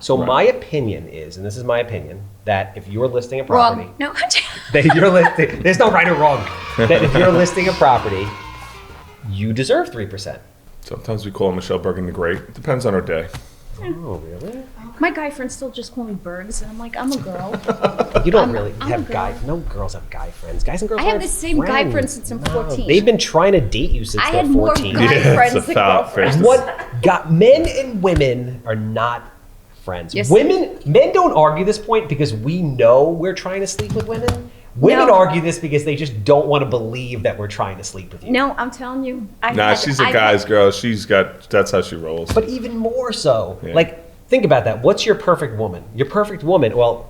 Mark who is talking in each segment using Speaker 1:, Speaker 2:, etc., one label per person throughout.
Speaker 1: So my opinion is, and this is my opinion, that if you're listing a property,
Speaker 2: Wrong. No.
Speaker 1: that if you're listing, there's no right or wrong. That if you're listing a property, you deserve 3%.
Speaker 3: Sometimes we call Michelle Bergin the Great. It depends on her day.
Speaker 1: Oh, really?
Speaker 2: My guy friends still just call me Bergs, and I'm like, I'm a girl.
Speaker 1: You don't really
Speaker 2: I'm
Speaker 1: have
Speaker 2: a girl.
Speaker 1: guys. No girls have guy friends. Guys and girls.
Speaker 2: I have
Speaker 1: aren't
Speaker 2: the same guy friends
Speaker 1: friends.
Speaker 2: since I'm 14.
Speaker 1: They've been trying to date you since
Speaker 2: I
Speaker 1: they're
Speaker 2: had more
Speaker 1: 14.
Speaker 2: guy
Speaker 3: Yeah,
Speaker 2: friends
Speaker 3: it's a
Speaker 2: than
Speaker 3: foul
Speaker 2: girlfriends.
Speaker 3: face.
Speaker 1: What got men and women are not friends.
Speaker 2: Yes.
Speaker 1: Men don't argue this point because we know we're trying to sleep with women. Women
Speaker 2: No.
Speaker 1: argue this because they just don't want to believe that we're trying to sleep with you.
Speaker 2: No, I'm telling you.
Speaker 3: She's a guy's girl. That's how she rolls.
Speaker 1: But even more so.
Speaker 3: Yeah.
Speaker 1: Like, think about that. What's your perfect woman? Your perfect woman. Well,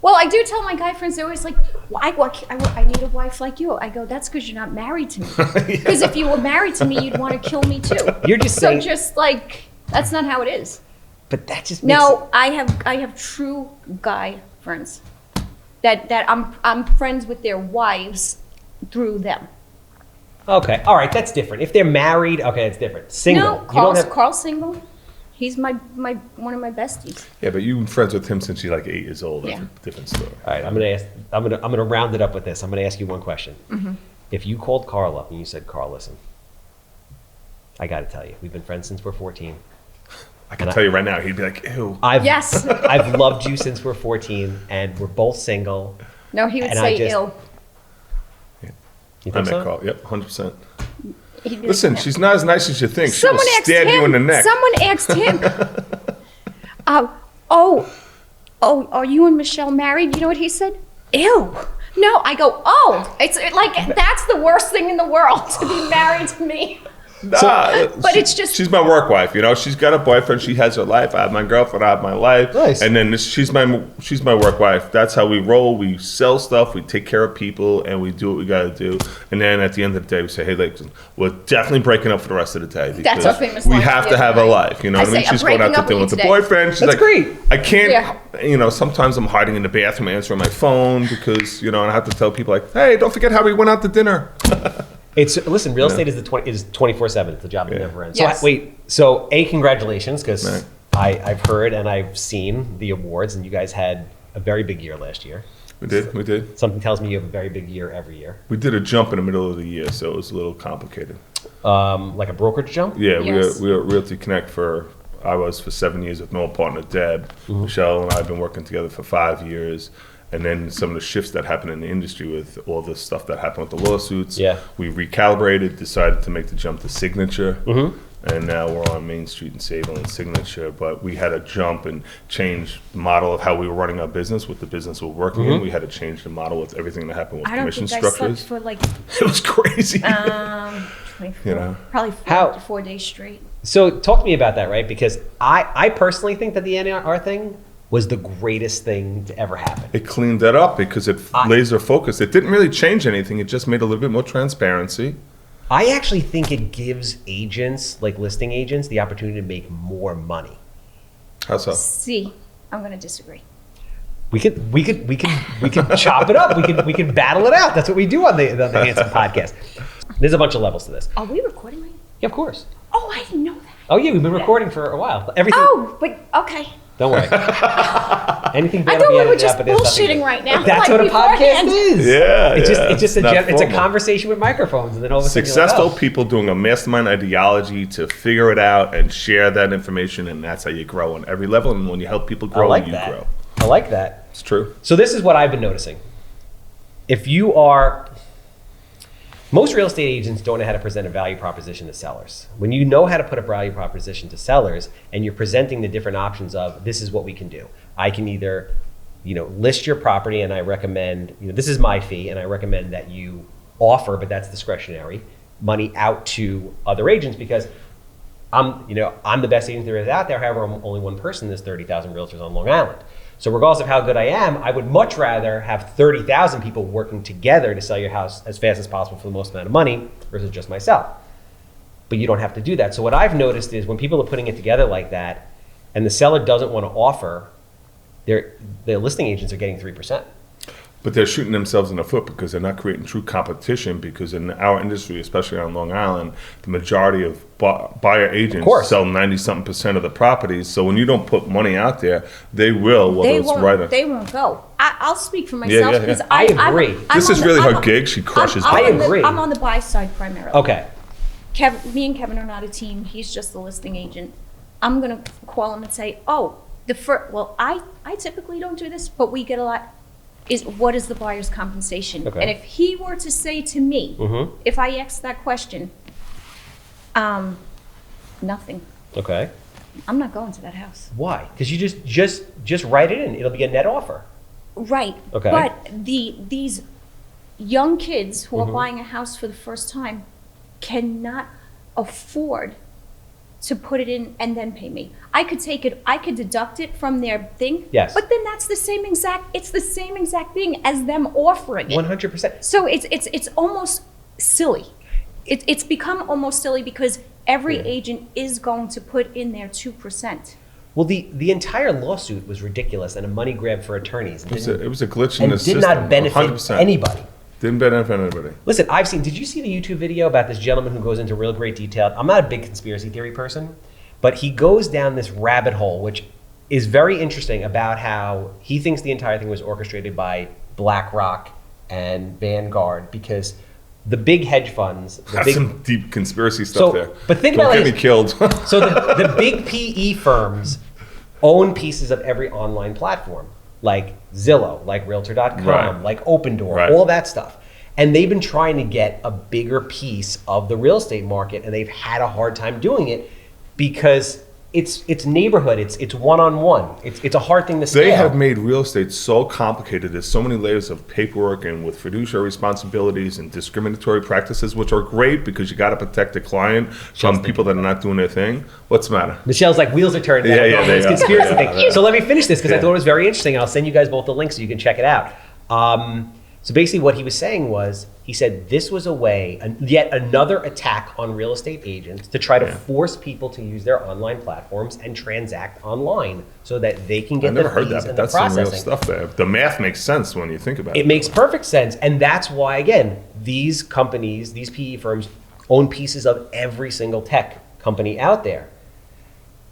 Speaker 2: Well, I do tell my guy friends, they're always like, I need a wife like you. I go, that's because you're not married to me. Because if you were married to me, you'd want to kill me too.
Speaker 1: You're just saying.
Speaker 2: So just like, that's not how it is.
Speaker 1: But that just makes
Speaker 2: No, I have true guy friends that I'm friends with their wives through them.
Speaker 1: Okay, all right, that's different. If they're married, okay, it's different. Single.
Speaker 2: No,
Speaker 1: You don't have-
Speaker 2: Carl's single. He's my one of my besties.
Speaker 3: Yeah, but you've been friends with him since you're like 8 years old. That's
Speaker 2: Yeah.
Speaker 3: a different story.
Speaker 1: All right, I'm gonna round it up with this. I'm gonna ask you one question.
Speaker 2: Mm-hmm.
Speaker 1: If you called Carl up and you said, "Carl, listen, I got to tell you, we've been friends since we're 14.
Speaker 3: I can tell you right now, he'd be like, ew.
Speaker 2: Yes.
Speaker 1: I've loved you since we're 14, and we're both single."
Speaker 2: No, he would
Speaker 1: And I
Speaker 2: say
Speaker 1: just-
Speaker 2: ill.
Speaker 1: You
Speaker 3: I
Speaker 1: think
Speaker 3: met
Speaker 1: so?
Speaker 3: Carl. Yep, 100%.
Speaker 2: He'd be
Speaker 3: Listen,
Speaker 2: like,
Speaker 3: she's not as nice as you think. She will
Speaker 2: Someone asked
Speaker 3: stab you in the neck.
Speaker 2: Someone asked him. Are you and Michelle married? You know what he said? Ew. No, I go, it's like that's the worst thing in the world to be married to me. But it's just-
Speaker 3: she's my work wife. You know, she's got a boyfriend. She has her life. I have my girlfriend. I have my life.
Speaker 1: Nice.
Speaker 3: And then she's my work wife. That's how we roll. We sell stuff. We take care of people, and we do what we got to do. And then at the end of the day, we say, "Hey, listen, we're definitely breaking up for the rest of the day because
Speaker 2: That's our famous
Speaker 3: we
Speaker 2: line
Speaker 3: have
Speaker 2: at
Speaker 3: to
Speaker 2: the
Speaker 3: have
Speaker 2: end
Speaker 3: a
Speaker 2: of the
Speaker 3: life." You know
Speaker 2: I
Speaker 3: what I mean?
Speaker 2: say, "I'm
Speaker 3: She's going out
Speaker 2: breaking
Speaker 3: to
Speaker 2: up
Speaker 3: deal
Speaker 2: with
Speaker 3: with the
Speaker 2: you today."
Speaker 3: boyfriend. She's
Speaker 1: That's
Speaker 3: like,
Speaker 1: great.
Speaker 3: I can't.
Speaker 2: Yeah.
Speaker 3: You know, sometimes I'm hiding in the bathroom answering my phone because and I have to tell people like, "Hey, don't forget how we went out to dinner."
Speaker 1: Listen, real estate is 24/7. It's a job that never ends.
Speaker 2: Yes.
Speaker 1: So congratulations, because
Speaker 3: Right.
Speaker 1: I've heard and I've seen the awards, and you guys had a very big year last year.
Speaker 3: We did.
Speaker 1: Something tells me you have a very big year every year.
Speaker 3: We did a jump in the middle of the year, so it was a little complicated.
Speaker 1: Like a brokerage jump?
Speaker 3: Yeah,
Speaker 2: Yes.
Speaker 3: we were at Realty Connect for 7 years with my old partner Deb. Michelle and I have been working together for 5 years. And then some of the shifts that happened in the industry with all the stuff that happened with the lawsuits, we recalibrated, decided to make the jump to Signature. And now we're on Main Street in Sable and Signature. But we had to jump and change the model of how we were running our business with the business we're working in. We had to change the model with everything that happened with
Speaker 2: I don't
Speaker 3: commission
Speaker 2: think I slept
Speaker 3: structures.
Speaker 2: for like
Speaker 3: It was crazy.
Speaker 2: 24,
Speaker 3: You know?
Speaker 2: probably
Speaker 1: How-
Speaker 2: 4 days straight.
Speaker 1: So talk to me about that, right? Because I personally think that the NAR thing was the greatest thing to ever happen.
Speaker 3: It cleaned that up because it laser focused. It didn't really change anything. It just made a little bit more transparency.
Speaker 1: I actually think it gives agents, like listing agents, the opportunity to make more money.
Speaker 3: How so?
Speaker 2: See, I'm going to disagree.
Speaker 1: We could chop it up. We could battle it out. That's what we do on the Handsome podcast. There's a bunch of levels to this.
Speaker 2: Are we recording right now?
Speaker 1: Yeah, of course.
Speaker 2: Oh, I didn't know that.
Speaker 1: Oh yeah, we've been recording for a while. Everything.
Speaker 2: Oh, but okay.
Speaker 1: Don't worry. Anything
Speaker 2: I
Speaker 1: bad
Speaker 2: thought
Speaker 1: will be
Speaker 2: we were
Speaker 1: edited
Speaker 2: just
Speaker 1: out, but there's nothing
Speaker 2: bullshitting
Speaker 1: good.
Speaker 2: right now.
Speaker 1: That's
Speaker 2: like
Speaker 1: what a podcast
Speaker 2: beforehand.
Speaker 1: is.
Speaker 3: Yeah,
Speaker 1: It's a
Speaker 3: formal.
Speaker 1: conversation with microphones, and then all of a sudden
Speaker 3: Successful
Speaker 1: you're like,
Speaker 3: people doing a mastermind ideology to figure it out and share that information, and that's how you grow on every level. And when you help people
Speaker 1: I
Speaker 3: grow,
Speaker 1: like
Speaker 3: you
Speaker 1: that.
Speaker 3: grow.
Speaker 1: I like that.
Speaker 3: It's true.
Speaker 1: So this is what I've been noticing. Most real estate agents don't know how to present a value proposition to sellers. When you know how to put a value proposition to sellers and you're presenting the different options of this is what we can do. I can either, list your property and I recommend, this is my fee and I recommend that you offer, but that's discretionary, money out to other agents because I'm the best agent there is out there. However, I'm only one person. There's 30,000 realtors on Long Island. So regardless of how good I am, I would much rather have 30,000 people working together to sell your house as fast as possible for the most amount of money versus just myself. But you don't have to do that. So what I've noticed is when people are putting it together like that and the seller doesn't want to offer, the listing agents are getting 3%.
Speaker 3: But they're shooting themselves in the foot because they're not creating true competition, because in our industry, especially on Long Island, the majority of buyer agents sell 90-something% of the properties. So when you don't put money out there, they will.
Speaker 2: They won't go. I'll speak for myself because
Speaker 1: I agree.
Speaker 3: This is really her gig. She crushes.
Speaker 1: I agree.
Speaker 2: I'm on the buy side primarily.
Speaker 1: Okay.
Speaker 2: Me and Kevin are not a team. He's just the listing agent. I'm going to call him and say, I typically don't do this, but we get a lot. What is the buyer's compensation?
Speaker 1: Okay.
Speaker 2: And if he were to say to me, if I asked that question, nothing.
Speaker 1: Okay.
Speaker 2: I'm not going to that house.
Speaker 1: Why? Because you just write it in. It'll be a net offer.
Speaker 2: Right.
Speaker 1: Okay.
Speaker 2: But these young kids who are buying a house for the first time cannot afford to put it in and then pay me. I could deduct it from their thing.
Speaker 1: Yes.
Speaker 2: But then it's the same exact thing as them offering it.
Speaker 1: 100%.
Speaker 2: So it's almost silly. It's become almost silly because every agent is going to put in their 2%.
Speaker 1: Well, the entire lawsuit was ridiculous and a money grab for attorneys.
Speaker 3: It was a glitch in the system.
Speaker 1: And did not benefit
Speaker 3: 100%.
Speaker 1: anybody.
Speaker 3: Didn't benefit anybody.
Speaker 1: Listen, did you see the YouTube video about this gentleman who goes into real great detail? I'm not a big conspiracy theory person, but he goes down this rabbit hole, which is very interesting, about how he thinks the entire thing was orchestrated by BlackRock and Vanguard, because the big hedge funds...
Speaker 3: That's some deep conspiracy stuff there.
Speaker 1: But think
Speaker 3: Don't
Speaker 1: about
Speaker 3: get me killed.
Speaker 1: So the big PE firms own pieces of every online platform, like Zillow, like Realtor.com,
Speaker 3: Right.
Speaker 1: like Opendoor,
Speaker 3: Right.
Speaker 1: all that stuff. And they've been trying to get a bigger piece of the real estate market, and they've had a hard time doing it because it's neighborhood, it's one-on-one. It's a hard thing to scale.
Speaker 3: They have made real estate so complicated. There's so many layers of paperwork, and with fiduciary responsibilities and discriminatory practices, which are great because you got to protect the client from people that are not doing their thing. What's the matter?
Speaker 1: Michelle's like, wheels are turning. It's a conspiracy thing. So let me finish this because I thought it was very interesting. I'll send you guys both the link so you can check it out. So basically what he was saying was, he said this was a way, yet another attack on real estate agents to try to force people to use their online platforms and transact online so that they can get the fees and the processing.
Speaker 3: That's some real stuff there. The math makes sense when you think about it.
Speaker 1: It makes perfect sense. And that's why, again, these companies, these PE firms own pieces of every single tech company out there.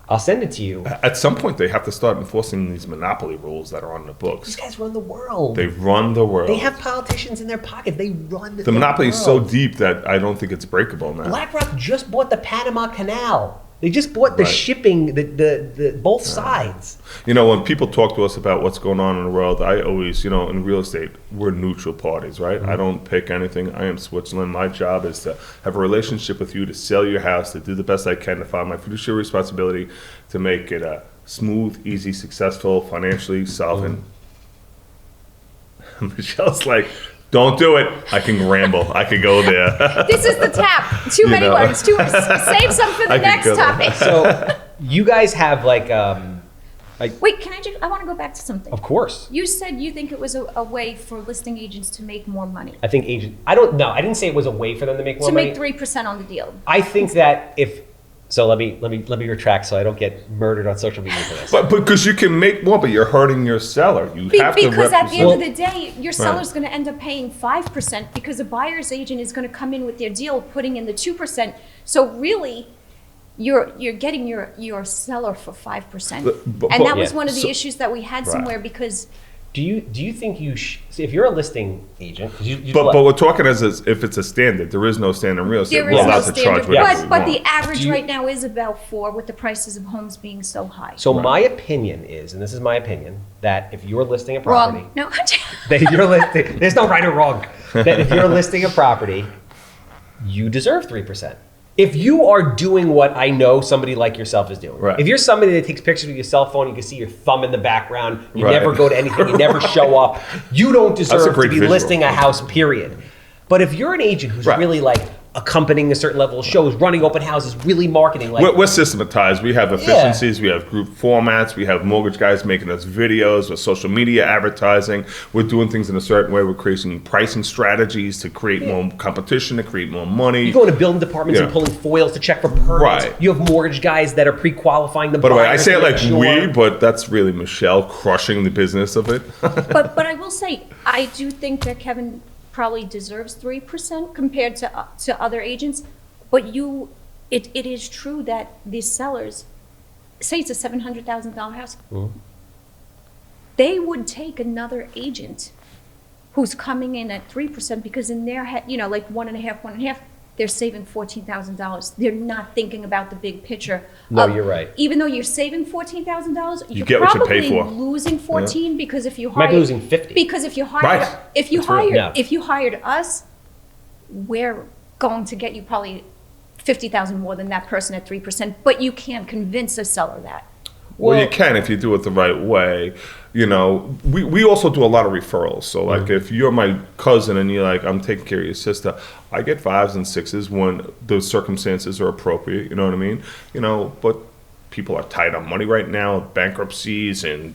Speaker 1: I'll send it to you.
Speaker 3: At some point, they have to start enforcing these monopoly rules that are on the books.
Speaker 1: These guys run the world.
Speaker 3: They run the world.
Speaker 1: They have politicians in their pocket. They run
Speaker 3: the monopoly is so deep that I don't think it's breakable now.
Speaker 1: BlackRock just bought the Panama Canal. They just bought the shipping, the both sides.
Speaker 3: You know, when people talk to us about what's going on in the world, I always, in real estate, we're neutral parties, right? I don't pick anything. I am Switzerland. My job is to have a relationship with you, to sell your house, to do the best I can, to find my fiduciary responsibility, to make it a smooth, easy, successful, financially solvent. Michelle's like, don't do it. I can ramble. I could go there.
Speaker 2: This is the tap. Too many words. Save some for the next topic.
Speaker 1: So you guys have like
Speaker 2: wait, I want to go back to something.
Speaker 1: Of course.
Speaker 2: You said you think it was a way for listing agents to make more money.
Speaker 1: I think I don't know. I didn't say it was a way for them to make more money.
Speaker 2: To make 3% on the deal.
Speaker 1: I think that let me retract so I don't get murdered on social media for this.
Speaker 3: But because you can make more, but you're hurting your seller.
Speaker 2: Because at the end of the day, your seller's going to end up paying 5% because a buyer's agent is going to come in with their deal, putting in the 2%. So really, you're getting your seller for 5%. And that was one of the issues that we had somewhere because...
Speaker 1: Do you think if you're a listing agent,
Speaker 3: but we're talking as if it's a standard. There is no standard in real estate.
Speaker 2: There is no standard, but the
Speaker 3: want.
Speaker 2: average right now is about 4 with the prices of homes being so high.
Speaker 1: So my opinion is, and this is my opinion, that if you're listing a property,
Speaker 2: wrong. No,
Speaker 1: that you're listing, there's no right or wrong. That if you're listing a property, you deserve 3%. If you are doing what I know somebody like yourself is doing, if you're somebody that takes pictures with your cell phone, you can see your thumb in the background, you never go to anything, you never show up, you don't deserve to be listing a house, period. But if you're an agent who's really like, accompanying a certain level of shows, running open houses, really marketing. Like
Speaker 3: We're systematized. We have efficiencies. We have group formats. We have mortgage guys making us videos with social media advertising. We're doing things in a certain way. We're creating pricing strategies to create more competition, to create more money.
Speaker 1: You go into building departments and pulling foils to check for permits.
Speaker 3: Right.
Speaker 1: You have mortgage guys that are pre-qualifying the
Speaker 3: By the way, I
Speaker 1: buyers
Speaker 3: say it
Speaker 1: to
Speaker 3: like
Speaker 1: make sure.
Speaker 3: we, but that's really Michelle crushing the business of it.
Speaker 2: But I will say, I do think that Kevin probably deserves 3% compared to other agents. But it is true that these sellers, say it's a $700,000 house, they would take another agent who's coming in at 3% because in their head, you know, like 1.5, they're saving $14,000. They're not thinking about the big picture.
Speaker 1: No, you're right.
Speaker 2: Even though you're saving $14,000, you're
Speaker 3: get what you
Speaker 2: probably
Speaker 3: pay for.
Speaker 2: losing 14 because if you
Speaker 1: Might
Speaker 2: hire,
Speaker 1: be losing 50.
Speaker 2: because if you hired,
Speaker 3: Right.
Speaker 2: if you
Speaker 3: That's right.
Speaker 2: hired, if you hired us, we're going to get you probably 50,000 more than that person at 3%. But you can't convince a seller that.
Speaker 3: Well, you can if you do it the right way. You know, we also do a lot of referrals. So, like, if you're my cousin and you're like, I'm taking care of your sister, I get 5s and 6s when those circumstances are appropriate. You know what I mean? You know, but people are tight on money right now, bankruptcies and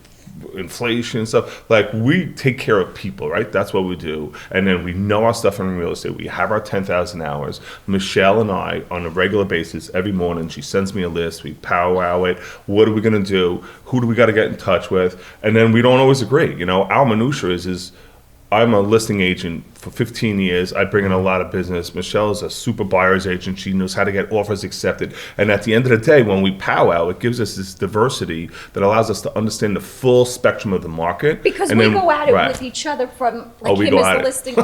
Speaker 3: inflation and stuff. Like, we take care of people, right? That's what we do. And then we know our stuff in real estate. We have our 10,000 hours. Michelle and I, on a regular basis, every morning, she sends me a list. We powwow it. What are we going to do? Who do we got to get in touch with? And then we don't always agree. You know, our minutia is I'm a listing agent for 15 years. I bring in a lot of business. Michelle is a super buyer's agent. She knows how to get offers accepted. And at the end of the day, when we powwow, it gives us this diversity that allows us to understand the full spectrum of the market.
Speaker 2: Because
Speaker 3: and
Speaker 2: we
Speaker 3: then,
Speaker 2: go at it
Speaker 3: right.
Speaker 2: with each other from like
Speaker 3: we
Speaker 2: him
Speaker 3: go
Speaker 2: as
Speaker 3: at
Speaker 2: the
Speaker 3: it.
Speaker 2: listing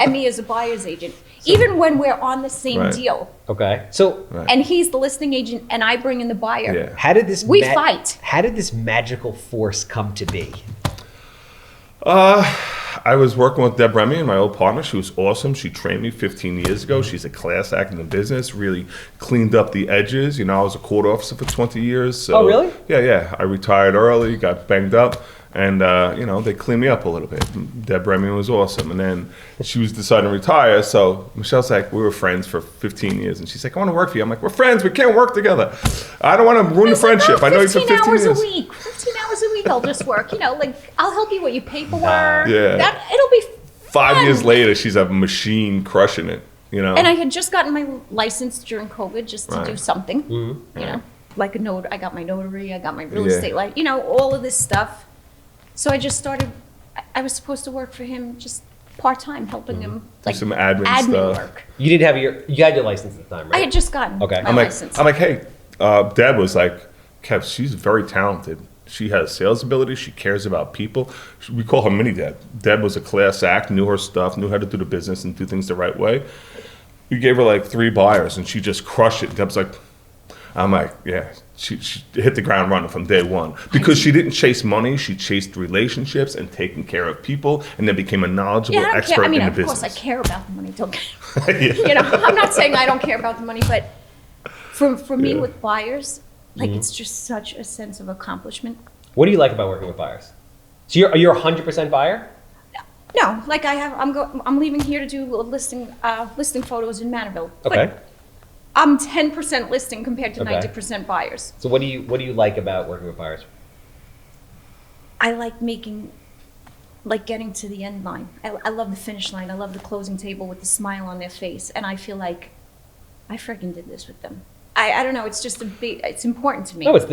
Speaker 2: and me as a buyer's agent. Even when we're on the same
Speaker 3: Right.
Speaker 2: deal.
Speaker 1: Okay. So
Speaker 3: Right.
Speaker 2: And he's the listing agent and I bring in the buyer.
Speaker 3: Yeah.
Speaker 1: how did this
Speaker 2: We fight.
Speaker 1: How did this magical force come to be?
Speaker 3: I was working with Deb Remy, my old partner. She was awesome. She trained me 15 years ago. She's a class act in the business, really cleaned up the edges. You know, I was a court officer for 20 years. So,
Speaker 1: Oh, really?
Speaker 3: Yeah. I retired early, got banged up, and, you know, they cleaned me up a little bit. Deb Remy was awesome. And then she was deciding to retire. So Michelle's like, we were friends for 15 years. And she's like, I want to work for you. I'm like, we're friends. We can't work together. I don't want to ruin the friendship. I know you for 15
Speaker 2: hours
Speaker 3: years.
Speaker 2: a week. 15 hours a week I'll just work. You know, like I'll help you with your paperwork.
Speaker 3: Yeah.
Speaker 2: It'll be
Speaker 3: 5
Speaker 2: fun.
Speaker 3: years later, she's a machine crushing it, you know?
Speaker 2: And I had just gotten my license during COVID just to
Speaker 3: Right.
Speaker 2: do something. You know, like a note. I got my notary. I got my real
Speaker 3: Yeah.
Speaker 2: estate license. You know, all of this stuff. So I just started. I was supposed to work for him just part time, helping him like
Speaker 3: some admin stuff.
Speaker 2: work.
Speaker 1: You didn't have you had your license at the time, right?
Speaker 2: I had just gotten
Speaker 1: Okay.
Speaker 2: my
Speaker 3: I'm like,
Speaker 2: license.
Speaker 3: hey, Deb was like, Kev, she's very talented. She has sales ability. She cares about people. We call her Mini Deb. Deb was a class act, knew her stuff, knew how to do the business and do things the right way. We gave her like 3 buyers and she just crushed it. Deb's like, I'm like, yeah, she hit the ground running from day one because she didn't chase money. She chased relationships and taking care of people and then became a knowledgeable
Speaker 2: yeah, I don't
Speaker 3: expert
Speaker 2: care. I mean,
Speaker 3: in
Speaker 2: of
Speaker 3: the
Speaker 2: course, I
Speaker 3: business.
Speaker 2: care about the money. Don't
Speaker 3: Yeah.
Speaker 2: you know? I'm not saying I don't care about the money, but for me
Speaker 3: Yeah.
Speaker 2: with buyers, like it's just such a sense of accomplishment.
Speaker 1: What do you like about working with buyers? So you're 100% buyer?
Speaker 2: No, like I'm leaving here to do listing photos in Manorville.
Speaker 1: Okay.
Speaker 2: But I'm 10% listing compared to
Speaker 1: Okay.
Speaker 2: 90% buyers.
Speaker 1: So what do you like about working with buyers?
Speaker 2: I like getting to the end line. I love the finish line. I love the closing table with the smile on their face. And I feel like I freaking did this with them. I don't know. It's just it's important to me.
Speaker 1: No,
Speaker 2: it's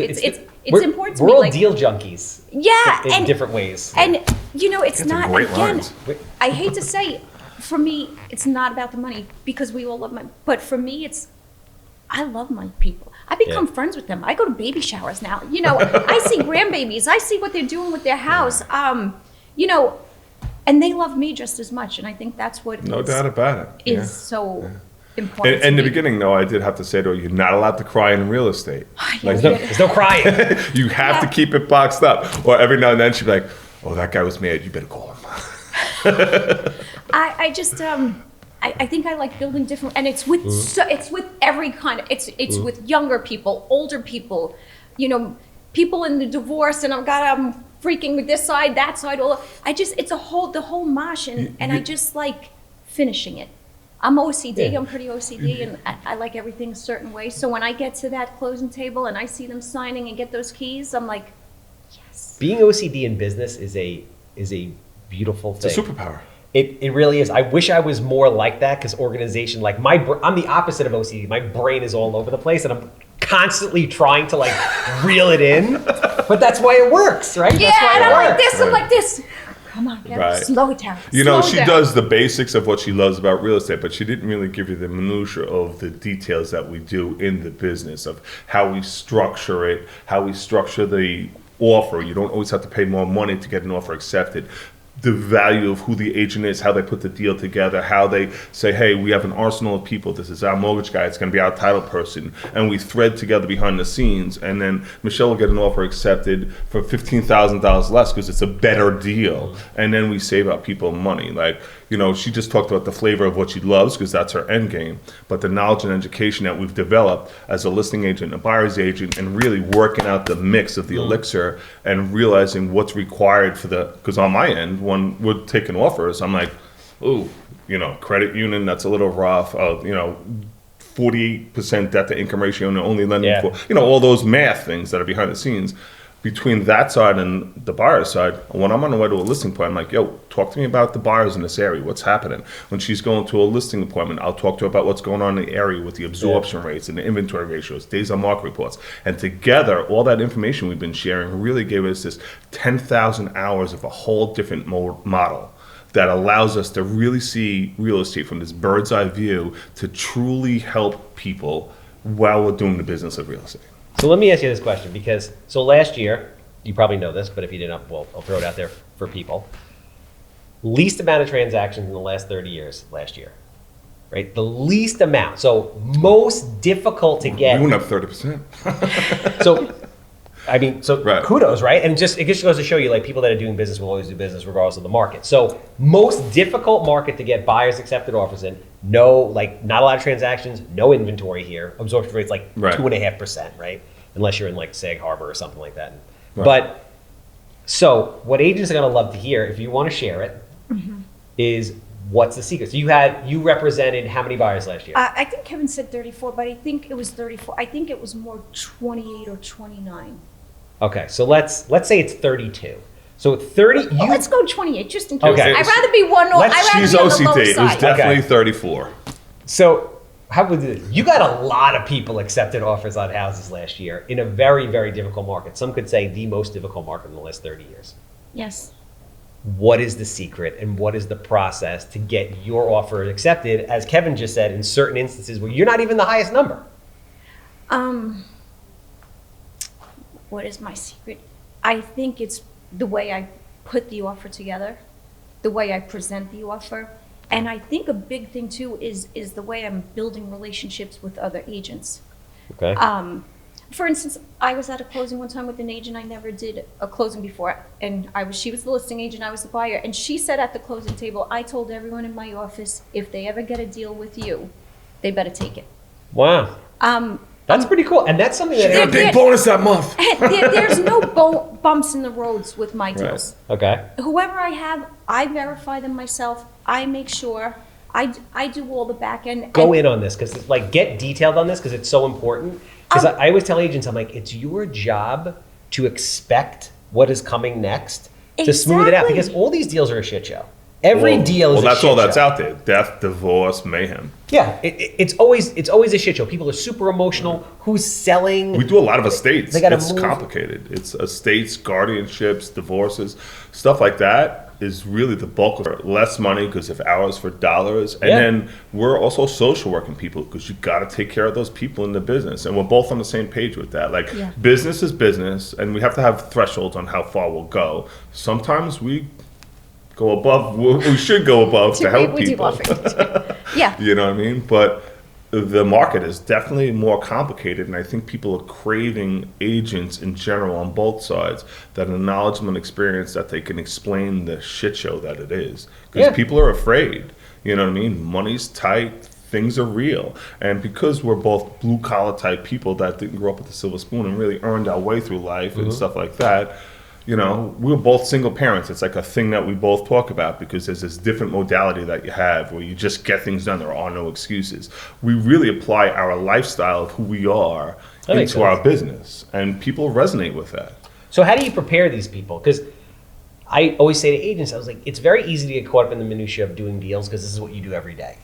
Speaker 1: we're-
Speaker 2: important to
Speaker 1: we're
Speaker 2: me.
Speaker 1: all
Speaker 2: Like,
Speaker 1: deal junkies
Speaker 2: yeah,
Speaker 1: in
Speaker 2: and
Speaker 1: different ways.
Speaker 2: and you know, it's
Speaker 3: That's a
Speaker 2: not
Speaker 3: great
Speaker 2: again.
Speaker 3: lines.
Speaker 2: I hate to say, for me, it's not about the money because we all love money. But for me, I love my people. I become friends with them. I go to baby showers now. You know, I see grandbabies. I see what they're doing with their house. You know, and they love me just as much. And I think that's what
Speaker 3: No doubt about it.
Speaker 2: is
Speaker 3: Yeah.
Speaker 2: so important.
Speaker 3: In
Speaker 2: to
Speaker 3: the
Speaker 2: me.
Speaker 3: beginning, though, I did have to say to her, you're not allowed to cry in real estate.
Speaker 2: Yeah,
Speaker 1: There's no crying.
Speaker 3: You have to
Speaker 2: Yeah.
Speaker 3: keep it boxed up. Or every now and then she'd be like, oh, that guy was mad. You better call him.
Speaker 2: I just I think I like building different, and it's with it's with every kind of it's with younger people, older people, you know, people in the divorce, and I'm freaking with this side, that side, all. It's the whole mosh, and I just like finishing it. I'm OCD.
Speaker 1: Yeah.
Speaker 2: I'm pretty OCD, and I like everything a certain way. So when I get to that closing table and I see them signing and get those keys, I'm like, yes.
Speaker 1: Being OCD in business is a beautiful thing.
Speaker 3: It's a superpower.
Speaker 1: It really is. I wish I was more like that, because organization, like I'm the opposite of OCD. My brain is all over the place, and I'm constantly trying to like reel it in. But that's why it works, right?
Speaker 2: Yeah,
Speaker 1: That's why
Speaker 2: and
Speaker 1: it
Speaker 2: I'm like
Speaker 1: works.
Speaker 2: this. I'm like this. Come on, Kevin,
Speaker 3: Right.
Speaker 2: slow it down.
Speaker 3: You know,
Speaker 2: slow
Speaker 3: she
Speaker 2: down.
Speaker 3: does the basics of what she loves about real estate, but she didn't really give you the minutia of the details that we do in the business, of how we structure it, how we structure the offer. You don't always have to pay more money to get an offer accepted. The value of who the agent is, how they put the deal together, how they say, hey, we have an arsenal of people. This is our mortgage guy. It's going to be our title person. And we thread together behind the scenes. And then Michelle will get an offer accepted for $15,000 less because it's a better deal. And then we save our people money. Like, you know, she just talked about the flavor of what she loves because that's her end game. But the knowledge and education that we've developed as a listing agent, a buyer's agent, and really working out the mix of the elixir and realizing what's required for because on my end, when we're taking offers, I'm like, ooh, you know, credit union, that's a little rough. 48% debt to income ratio and only lending for, you know, all those math things that are behind the scenes. Between that side and the buyer side, when I'm on the way to a listing appointment, I'm like, yo, talk to me about the buyers in this area. What's happening? When she's going to a listing appointment, I'll talk to her about what's going on in the area with the absorption rates and the inventory ratios, days on market reports. And together, all that information we've been sharing really gave us this 10,000 hours of a whole different model that allows us to really see real estate from this bird's eye view to truly help people while we're doing the business of real estate.
Speaker 1: So let me ask you this question, because last year, you probably know this, but if you didn't, well, I'll throw it out there for people. Least amount of transactions in the last 30 years last year, right? The least amount. So most difficult to get.
Speaker 3: We went up 30%.
Speaker 1: So, I mean,
Speaker 3: Right.
Speaker 1: Kudos, right? And it just goes to show you, like, people that are doing business will always do business regardless of the market. So most difficult market to get buyers accepted offers in. No, like, not a lot of transactions, no inventory here. Absorption rate's like 2.5%, right? Unless you're in like Sag Harbor or something like that.
Speaker 3: Right.
Speaker 1: But so what agents are gonna love to hear, if you want to share it, is what's the secret? So you represented how many buyers last year?
Speaker 2: I think Kevin said 34, but I think it was 34. I think it was more 28 or 29.
Speaker 1: Okay, so let's say it's 32. So 30.
Speaker 2: Well, let's go 28, just in case.
Speaker 1: Okay.
Speaker 2: I'd rather be one. I'd rather
Speaker 3: She's
Speaker 2: be on the low
Speaker 3: OCD. It was
Speaker 2: side.
Speaker 3: definitely
Speaker 1: Okay.
Speaker 3: 34.
Speaker 1: So how would you got a lot of people accepted offers on houses last year in a very, very difficult market. Some could say the most difficult market in the last 30 years.
Speaker 2: Yes.
Speaker 1: What is the secret and what is the process to get your offer accepted, as Kevin just said, in certain instances where you're not even the highest number?
Speaker 2: What is my secret? I think it's the way I put the offer together, the way I present the offer. And I think a big thing too is the way I'm building relationships with other agents.
Speaker 1: Okay.
Speaker 2: For instance, I was at a closing one time with an agent. I never did a closing before, and she was the listing agent, I was the buyer, and she said at the closing table, I told everyone in my office, if they ever get a deal with you, they better take it.
Speaker 1: Wow. That's pretty cool, and that's something that
Speaker 3: Got a big bonus that month.
Speaker 2: There's no bumps in the roads with my deals.
Speaker 1: Okay.
Speaker 2: Whoever I have, I verify them myself. I make sure. I do all the back end.
Speaker 1: Go in on this, because like get detailed on this, because it's so important. Because I always tell agents, I'm like, it's your job to expect what is coming next to smooth it out, because all these deals are a shit show. Every deal is a shit show.
Speaker 3: Well, that's all that's out there. Death, divorce, mayhem.
Speaker 1: Yeah, it's always a shit show. People are super emotional. Who's selling?
Speaker 3: We do a lot of estates.
Speaker 1: They gotta
Speaker 3: It's
Speaker 1: move.
Speaker 3: complicated. It's estates, guardianships, divorces, stuff like that is really the bulk of it. Less money because of hours for dollars. And then we're also social working people because you got to take care of those people in the business. And we're both on the same page with that. Like business is business, and we have to have thresholds on how far we'll go. Sometimes we go above, we should go above to help people.
Speaker 2: Yeah.
Speaker 3: You know what I mean? But the market is definitely more complicated, and I think people are craving agents in general on both sides that have knowledge and experience that they can explain the shit show that it is. Because people are afraid. You know what I mean? Money's tight. Things are real. And because we're both blue collar type people that didn't grow up with a silver spoon and really earned our way through life and stuff like that, we were both single parents. It's like a thing that we both talk about because there's this different modality that you have where you just get things done. There are no excuses. We really apply our lifestyle of who we are into our business, and people resonate with that.
Speaker 1: So how do you prepare these people? Because I always say to agents, I was like, it's very easy to get caught up in the minutia of doing deals because this is what you do every day.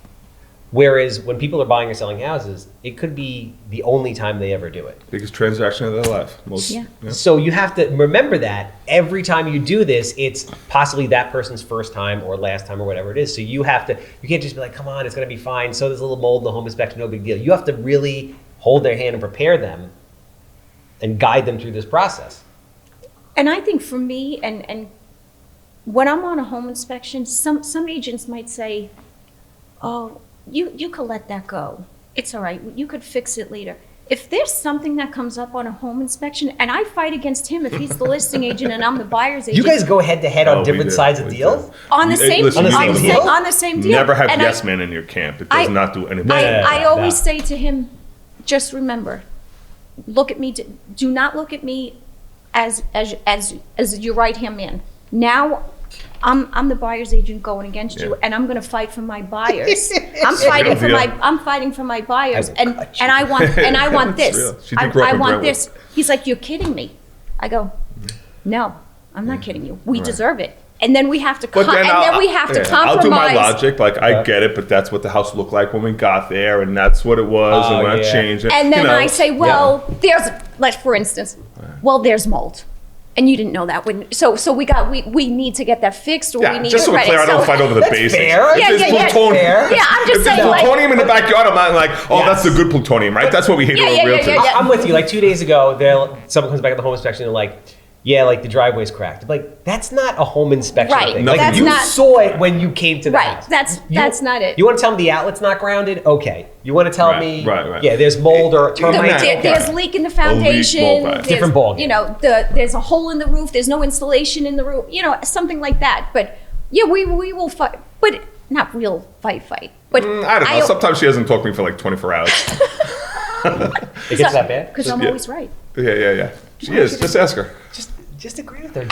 Speaker 1: Whereas when people are buying or selling houses, it could be the only time they ever do it.
Speaker 3: Biggest transaction of their life.
Speaker 1: So you have to remember that every time you do this, it's possibly that person's first time or last time or whatever it is. So you can't just be like, come on, it's going to be fine. So there's a little mold in the home inspection, no big deal. You have to really hold their hand and prepare them and guide them through this process.
Speaker 2: And I think for me, and when I'm on a home inspection, some agents might say, oh, you could let that go. It's all right. You could fix it later. If there's something that comes up on a home inspection, and I fight against him if he's the listing agent and I'm the buyer's agent.
Speaker 1: You guys go head to head on different sides of deals?
Speaker 2: On the same deal.
Speaker 3: Never have yes men in your camp. It does not do anything.
Speaker 2: I always say to him, just remember, look at me. Do not look at me as your right-hand man. Now, I'm the buyer's agent going against you, and I'm going to fight for my buyers. I'm fighting for my buyers, and I want this. I want this. He's like, you're kidding me. I go, no, I'm not kidding you. We deserve it. And then we have to compromise.
Speaker 3: I'll do my logic, like I get it, but that's what the house looked like when we got there, and that's what it was, and we're not changing.
Speaker 2: And then I say, well, for instance, there's mold. And you didn't know that. So we need to get that fixed, or we need
Speaker 3: just
Speaker 2: to
Speaker 3: so we're clear, I don't fight over the basics.
Speaker 2: Fair.
Speaker 3: Yeah,
Speaker 2: I'm just saying,
Speaker 3: plutonium in the backyard, I'm not like, that's the good plutonium, right? That's what we hate over realtors.
Speaker 1: I'm with you. Like 2 days ago, someone comes back at the home inspection and they're like, like the driveway's cracked. Like, that's not a home inspection thing. Like, you saw it when you came to the house.
Speaker 2: That's not it.
Speaker 1: You want to tell me the outlet's not grounded? Okay. You want to tell me, there's mold or termites?
Speaker 2: There's leak in the foundation.
Speaker 1: Different ballgame.
Speaker 2: There's a hole in the roof. There's no insulation in the roof. Something like that. But we will fight, but not real fight. But
Speaker 3: I don't know. Sometimes she doesn't talk to me for like 24 hours.
Speaker 1: It gets that bad?
Speaker 2: Because I'm always right.
Speaker 3: Yeah. She is. Just ask her.
Speaker 1: Just agree with her.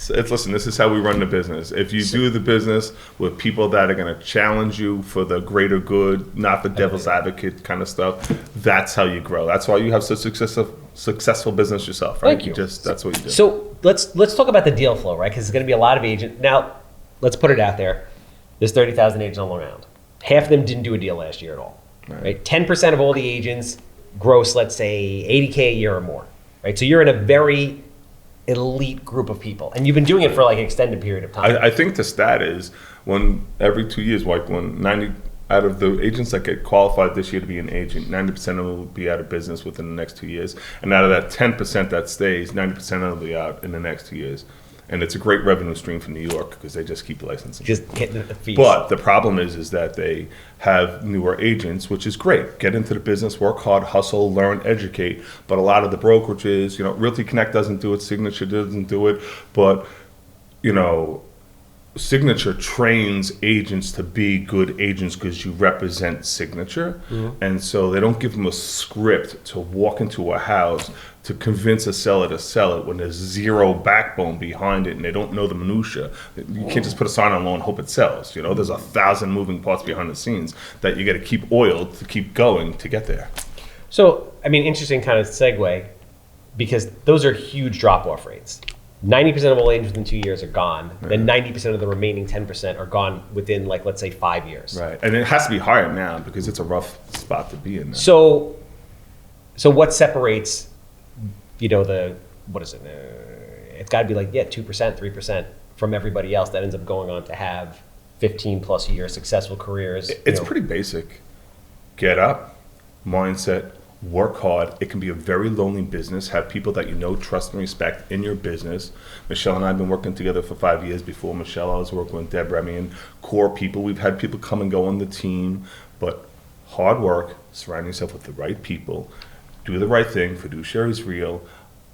Speaker 3: Listen, this is how we run the business. If you do the business with people that are going to challenge you for the greater good, not the devil's advocate kind of stuff, that's how you grow. That's why you have such successful business yourself, right? That's what you do.
Speaker 1: So let's talk about the deal flow, right? Because there's going to be a lot of agents. Now, let's put it out there. There's 30,000 agents on Long Island. Half of them didn't do a deal last year at all, right? 10% of all the agents gross, let's say, $80K a year or more, right? So you're in a very elite group of people, and you've been doing it for like an extended period of time.
Speaker 3: I think the stat is when every 2 years, like when 90 out of the agents that get qualified this year to be an agent, 90% of them will be out of business within the next 2 years, and out of that 10% that stays, 90% of them will be out in the next 2 years. And it's a great revenue stream for New York because they just keep licensing.
Speaker 1: Just hitting the fees.
Speaker 3: But the problem is that they have newer agents, which is great. Get into the business, work hard, hustle, learn, educate. But a lot of the brokerages, Realty Connect doesn't do it, Signature doesn't do it. But, Signature trains agents to be good agents because you represent Signature. Mm-hmm. And so they don't give them a script to walk into a house to convince a seller to sell it when there's zero backbone behind it and they don't know the minutia. You can't just put a sign on loan and hope it sells. There's 1,000 moving parts behind the scenes that you got to keep oiled to keep going to get there.
Speaker 1: So, interesting kind of segue, because those are huge drop-off rates. 90% of all agents within 2 years are gone. Right. Then 90% of the remaining 10% are gone within, let's say, 5 years. Right,
Speaker 3: and it has to be higher now because it's a rough spot to be in now.
Speaker 1: So what separates, what is it? It's got to be 2%, 3% from everybody else that ends up going on to have 15 plus year successful careers.
Speaker 3: It's pretty basic. Get up, mindset, work hard. It can be a very lonely business. Have people that trust and respect in your business. Michelle and I have been working together for 5 years. Before Michelle, I was working with Deb Remy and core people. We've had people come and go on the team, but hard work, surround yourself with the right people, do the right thing, fiduciary is real.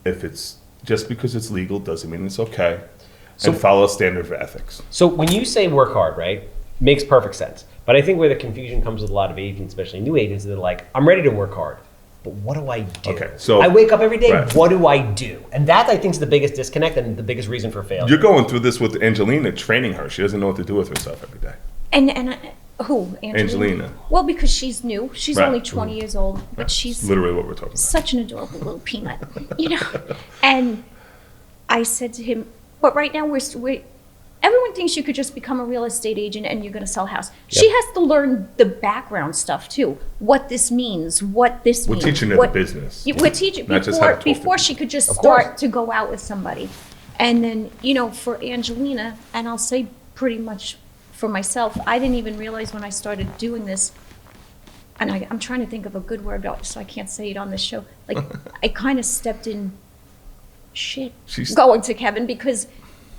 Speaker 3: If it's just because it's legal doesn't mean it's okay. And follow a standard of ethics.
Speaker 1: So when you say work hard, right, makes perfect sense. But I think where the confusion comes with a lot of agents, especially new agents, they're like, I'm ready to work hard. but what do I do?
Speaker 3: Okay, so
Speaker 1: I wake up every day.
Speaker 3: right.
Speaker 1: What do I do? And that I think is the biggest disconnect and the biggest reason for failure.
Speaker 3: You're going through this with Angelina, training her. She doesn't know what to do with herself every day.
Speaker 2: Who?
Speaker 3: Angelina.
Speaker 2: Well, because she's new. She's
Speaker 3: Right.
Speaker 2: only 20 years old, but
Speaker 3: That's
Speaker 2: she's
Speaker 3: literally what we're talking about.
Speaker 2: such an adorable little peanut, you know. And I said to him, but right now everyone thinks you could just become a real estate agent and you're going to sell a house. She has to learn the background stuff too. What this means, what this means.
Speaker 3: We're teaching her the business.
Speaker 2: We're teaching
Speaker 3: Not just how to talk to
Speaker 2: before
Speaker 3: people.
Speaker 2: she could just
Speaker 1: Of
Speaker 2: start
Speaker 1: course.
Speaker 2: to go out with somebody. And then, you know, for Angelina, and I'll say pretty much for myself, I didn't even realize when I started doing this, and I'm trying to think of a good word, so I can't say it on this show. Like, I kind of stepped in shit going to Kevin because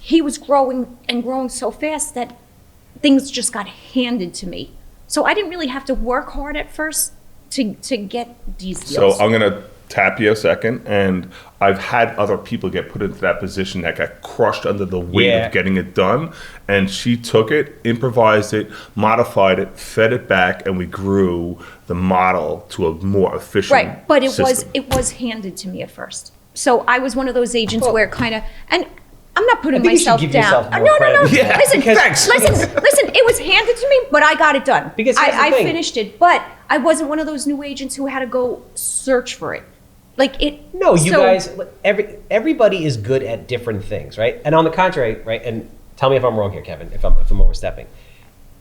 Speaker 2: he was growing and growing so fast that things just got handed to me. So I didn't really have to work hard at first to get these deals.
Speaker 3: So I'm going to tap you a second, and I've had other people get put into that position that got crushed under the weight of getting it done, and she took it, improvised it, modified it, fed it back, and we grew the model to a more efficient
Speaker 2: right, but
Speaker 3: system.
Speaker 2: it was handed to me at first. So I was one of those agents where kind of, and I'm not putting
Speaker 1: I think you should
Speaker 2: myself
Speaker 1: give
Speaker 2: down.
Speaker 1: yourself more
Speaker 2: No.
Speaker 1: credit. Yeah,
Speaker 2: Listen,
Speaker 1: because-
Speaker 2: listen. It was handed to me, but I got it done.
Speaker 1: Because here's the
Speaker 2: I
Speaker 1: thing.
Speaker 2: finished it, but I wasn't one of those new agents who had to go search for it. Like it.
Speaker 1: No, you
Speaker 2: so-
Speaker 1: guys, everybody is good at different things, right? And on the contrary, right? And tell me if I'm wrong here, Kevin, if I'm overstepping.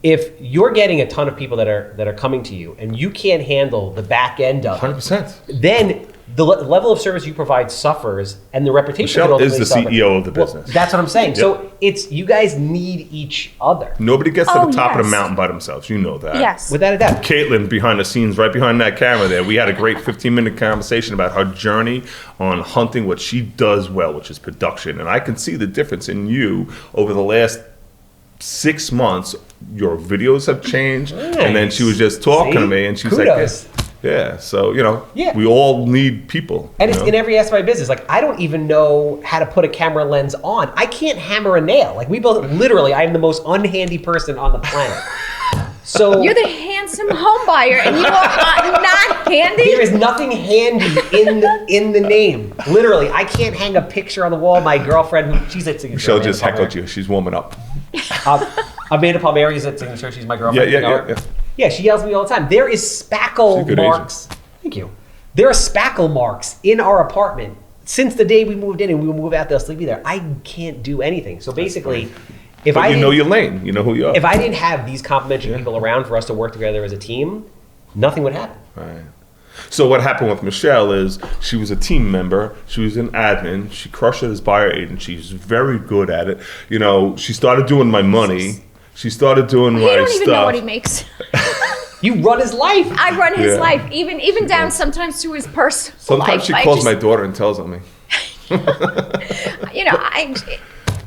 Speaker 1: If you're getting a ton of people that are coming to you and you can't handle the back end of it,
Speaker 3: 100%.
Speaker 1: then the level of service you provide suffers and the reputation
Speaker 3: Michelle
Speaker 1: can
Speaker 3: is the
Speaker 1: ultimately suffer.
Speaker 3: CEO of the
Speaker 1: Well,
Speaker 3: business.
Speaker 1: that's what I'm saying.
Speaker 3: Yep.
Speaker 1: So it's you guys need each other.
Speaker 3: Nobody gets to
Speaker 2: Oh,
Speaker 3: the top of the
Speaker 2: yes.
Speaker 3: mountain by themselves. You know that.
Speaker 2: Yes.
Speaker 1: Without a doubt.
Speaker 3: Caitlin behind the scenes, right behind that camera there, we had a great 15-minute conversation about her journey on hunting what she does well, which is production. And I can see the difference in you over the last 6 months. Your videos have changed.
Speaker 1: Nice.
Speaker 3: And then she was just talking to me, and she's
Speaker 1: Kudos.
Speaker 3: like, yeah, so, you know,
Speaker 1: Yeah.
Speaker 3: we all need people.
Speaker 1: And
Speaker 3: you
Speaker 1: it's
Speaker 3: know?
Speaker 1: in every aspect of my business. Like, I don't even know how to put a camera lens on. I can't hammer a nail. Like, we both, literally, I am the most unhandy person on the planet. So
Speaker 2: You're the handsome home buyer, and you are not handy.
Speaker 1: there is nothing handy in the name. Literally, I can't hang a picture on the wall. My girlfriend, she's at Signature.
Speaker 3: Michelle just heckled you. She's warming up.
Speaker 1: Amanda Palmieri's at Signature. She's my girlfriend.
Speaker 3: Yeah,
Speaker 1: you know her?
Speaker 3: yeah.
Speaker 1: Yeah, she yells at me all the time. There is
Speaker 3: She's
Speaker 1: spackle
Speaker 3: a good
Speaker 1: marks. Thank you. There are spackle marks in our apartment since the day we moved in, and we will move out there, sleepy there. I can't do anything. So basically, if
Speaker 3: But
Speaker 1: I
Speaker 3: you know
Speaker 1: didn't-
Speaker 3: your lane. You know who you are.
Speaker 1: if I didn't have these complimentary people around for us to work together as a team, nothing would happen.
Speaker 3: Right. So what happened with Michelle is she was a team member. She was an admin. She crushed it as buyer agent. She's very good at it. You know, she started doing my money. She started doing
Speaker 2: He
Speaker 3: my
Speaker 2: don't
Speaker 3: stuff.
Speaker 2: even know what he makes.
Speaker 1: You run his life.
Speaker 2: I run his
Speaker 3: Yeah.
Speaker 2: life, even down sometimes to his personal
Speaker 3: Sometimes
Speaker 2: life.
Speaker 3: she
Speaker 2: I
Speaker 3: calls
Speaker 2: just-
Speaker 3: my daughter and tells on me.
Speaker 2: You know,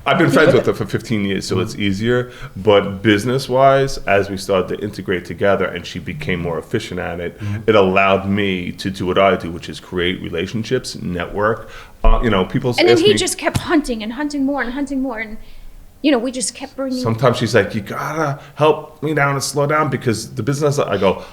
Speaker 3: I've been friends with her for 15 years, so it's easier. But business-wise, as we started to integrate together and she became more efficient at it, it allowed me to do what I do, which is create relationships, network. You know, people
Speaker 2: and then
Speaker 3: ask
Speaker 2: he
Speaker 3: me,
Speaker 2: just kept hunting and hunting more and hunting more, and you know, we just kept bringing.
Speaker 3: sometimes she's like, you gotta help me down and slow down because the business, I go,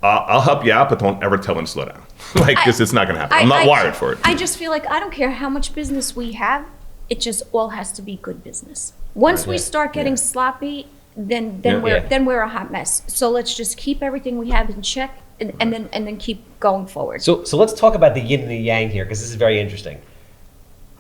Speaker 3: I'll help you out, but don't ever tell me to slow down. Like, because it's not gonna happen. I'm not wired for it.
Speaker 2: I just feel like I don't care how much business we have, it just all has to be good business. Once we start getting sloppy, then we're a hot mess. So let's just keep everything we have in check, and then keep going forward.
Speaker 1: So let's talk about the yin and the yang here, because this is very interesting.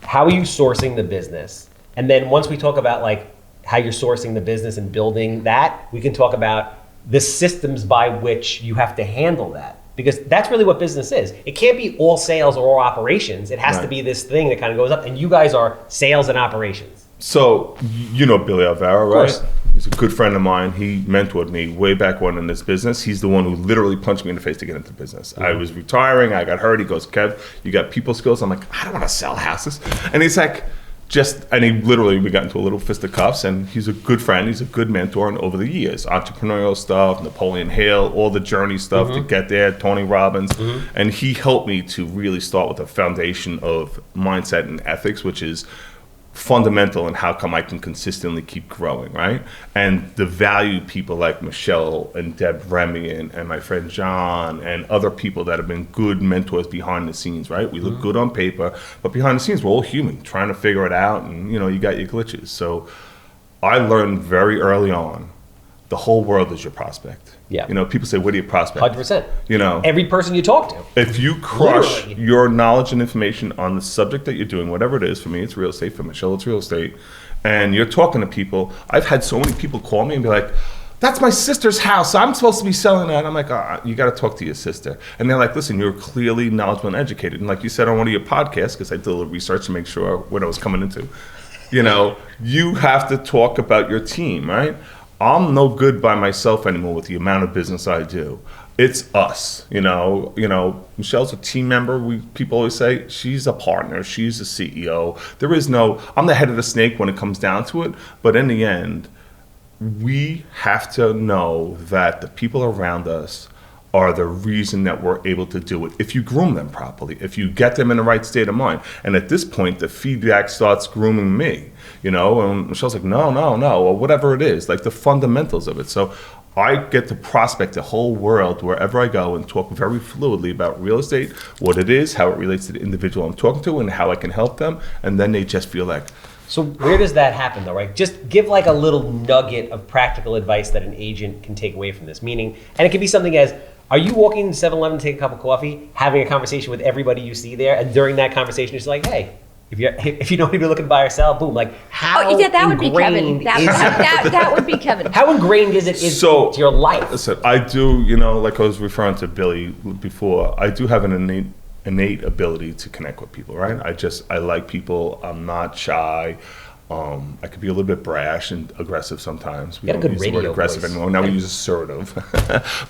Speaker 1: How are you sourcing the business? And then once we talk about like how you're sourcing the business and building that, we can talk about the systems by which you have to handle that. Because that's really what business is. It can't be all sales or all operations. It has to
Speaker 3: Right.
Speaker 1: be this thing that kind of goes up. And you guys are sales and operations.
Speaker 3: So, you know Billy Alvaro, right?
Speaker 1: course.
Speaker 3: He's a good friend of mine. He mentored me way back when in this business. He's the one who literally punched me in the face to get into the business. I was retiring. I got hurt. He goes, Kev, you got people skills? I'm like, I don't want to sell houses. And he's like, and he literally, we got into a little fisticuffs, and he's a good friend. He's a good mentor. And over the years, entrepreneurial stuff, Napoleon Hill, all the journey stuff to get there, Tony Robbins. And he helped me to really start with a foundation of mindset and ethics, which is fundamental in how come I can consistently keep growing, right? And the value people like Michelle and Deb Remy and my friend John and other people that have been good mentors behind the scenes, right? We look good on paper, but behind the scenes, we're all human, trying to figure it out, and you got your glitches. So I learned very early on, the whole world is your prospect.
Speaker 1: Yeah.
Speaker 3: People say, what do you prospect?
Speaker 1: 100%. Every person you talk to.
Speaker 3: If you crush your knowledge and information on the subject that you're doing, whatever it is, for me, it's real estate. For Michelle, it's real estate. And you're talking to people. I've had so many people call me and be like, that's my sister's house. I'm supposed to be selling that. I'm like, you got to talk to your sister. And they're like, listen, you're clearly knowledgeable and educated. And like you said on one of your podcasts, because I did a little research to make sure what I was coming into, you have to talk about your team, right? I'm no good by myself anymore with the amount of business I do. It's us, Michelle's a team member. People always say she's a partner. She's a CEO. There is I'm the head of the snake when it comes down to it. But in the end, we have to know that the people around us are the reason that we're able to do it. If you groom them properly, if you get them in the right state of mind. And at this point, the feedback starts grooming me, and Michelle's like, no, or whatever it is, like the fundamentals of it. So I get to prospect the whole world wherever I go and talk very fluidly about real estate, what it is, how it relates to the individual I'm talking to, and how I can help them. And then they just feel like.
Speaker 1: So where does that happen though, right? Just give like a little nugget of practical advice that an agent can take away from this. Meaning, and it could be something as, are you walking to 7-Eleven to take a cup of coffee, having a conversation with everybody you see there, and during that conversation, it's like, hey, if you don't even looking to buy or sell, boom, like how
Speaker 2: that would be Kevin. That would be Kevin.
Speaker 1: How ingrained is it into your life?
Speaker 3: Listen, I do, like I was referring to Billy before, I do have an innate ability to connect with people, right? I like people. I'm not shy. I could be a little bit brash and aggressive sometimes. We
Speaker 1: don't use the word
Speaker 3: aggressive anymore. Now we use assertive.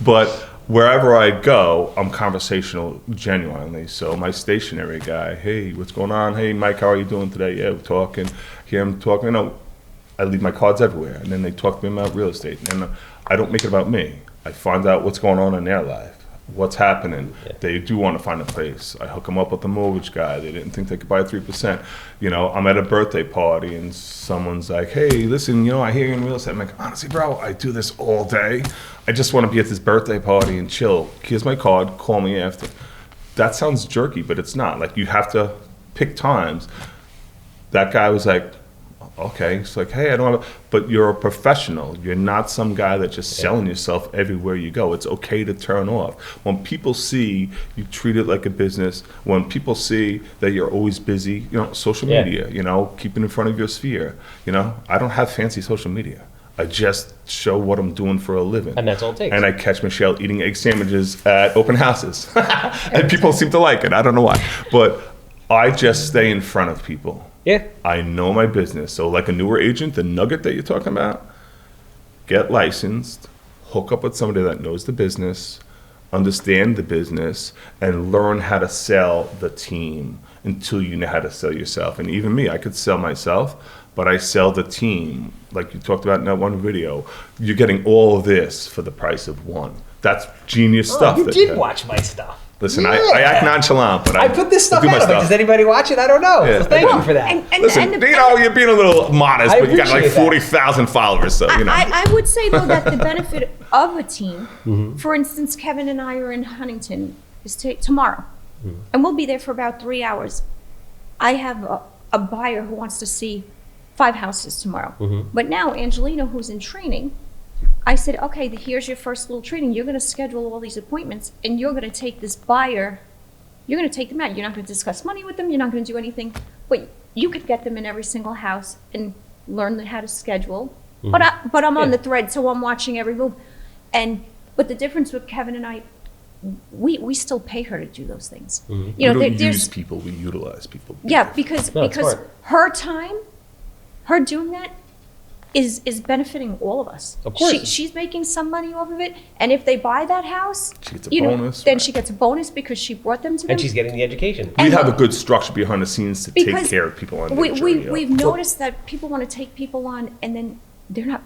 Speaker 3: But wherever I go, I'm conversational genuinely. So my stationary guy, hey, what's going on? Hey, Mike, how are you doing today? Yeah, we're talking. Hear him talking. I leave my cards everywhere. And then they talk to me about real estate. And I don't make it about me. I find out what's going on in their life. What's happening. Yeah. They do want to find a place. I hook them up with the mortgage guy. They didn't think they could buy 3%. I'm at a birthday party and someone's like, hey, listen, I hear you in real estate. I'm like, honestly, bro, I do this all day. I just want to be at this birthday party and chill. Here's my card. Call me after. That sounds jerky, but it's not. Like, you have to pick times. That guy was like, okay. It's like, hey, I don't have but you're a professional. You're not some guy that's just selling yourself everywhere you go. It's okay to turn off. When people see you treat it like a business, when people see that you're always busy, social media, keeping in front of your sphere, I don't have fancy social media. I just show what I'm doing for a living.
Speaker 1: And that's all it takes.
Speaker 3: And I catch Michelle eating egg sandwiches at open houses. And people seem to like it. I don't know why. But I just stay in front of people.
Speaker 1: Yeah.
Speaker 3: I know my business. So like a newer agent, the nugget that you're talking about, get licensed, hook up with somebody that knows the business, understand the business, and learn how to sell the team until you know how to sell yourself. And even me, I could sell myself, but I sell the team. Like you talked about in that one video, you're getting all of this for the price of one. That's genius stuff.
Speaker 1: You did watch my stuff.
Speaker 3: Listen, I act nonchalant, but
Speaker 1: I put this stuff out. Does anybody watch it? I don't know.
Speaker 3: Yeah.
Speaker 1: So thank you for that.
Speaker 3: Listen, you're being a little modest, but you got like 40,000 followers, so
Speaker 2: I would say though that the benefit of a team, for instance, Kevin and I are in Huntington tomorrow, and we'll be there for about 3 hours. I have a buyer who wants to see 5 houses tomorrow, but now Angelina, who's in training, I said, okay, here's your first little training. You're going to schedule all these appointments, and you're going to take this buyer, you're going to take them out. You're not going to discuss money with them. You're not going to do anything. But you could get them in every single house and learn how to schedule. But I'm on the thread, so I'm watching every move. But the difference with Kevin and I, we still pay her to do those things.
Speaker 3: We don't use people, we utilize people.
Speaker 2: Yeah, because her time, her doing that, is benefiting all of us.
Speaker 1: Of course.
Speaker 2: She's making some money off of it, and if they buy that house,
Speaker 3: she gets a bonus.
Speaker 2: Then she gets a bonus because she brought them to them.
Speaker 1: And she's getting the education.
Speaker 3: We have a good structure behind the scenes to take care of people on their journey.
Speaker 2: We've noticed that people want to take people on, and then they're not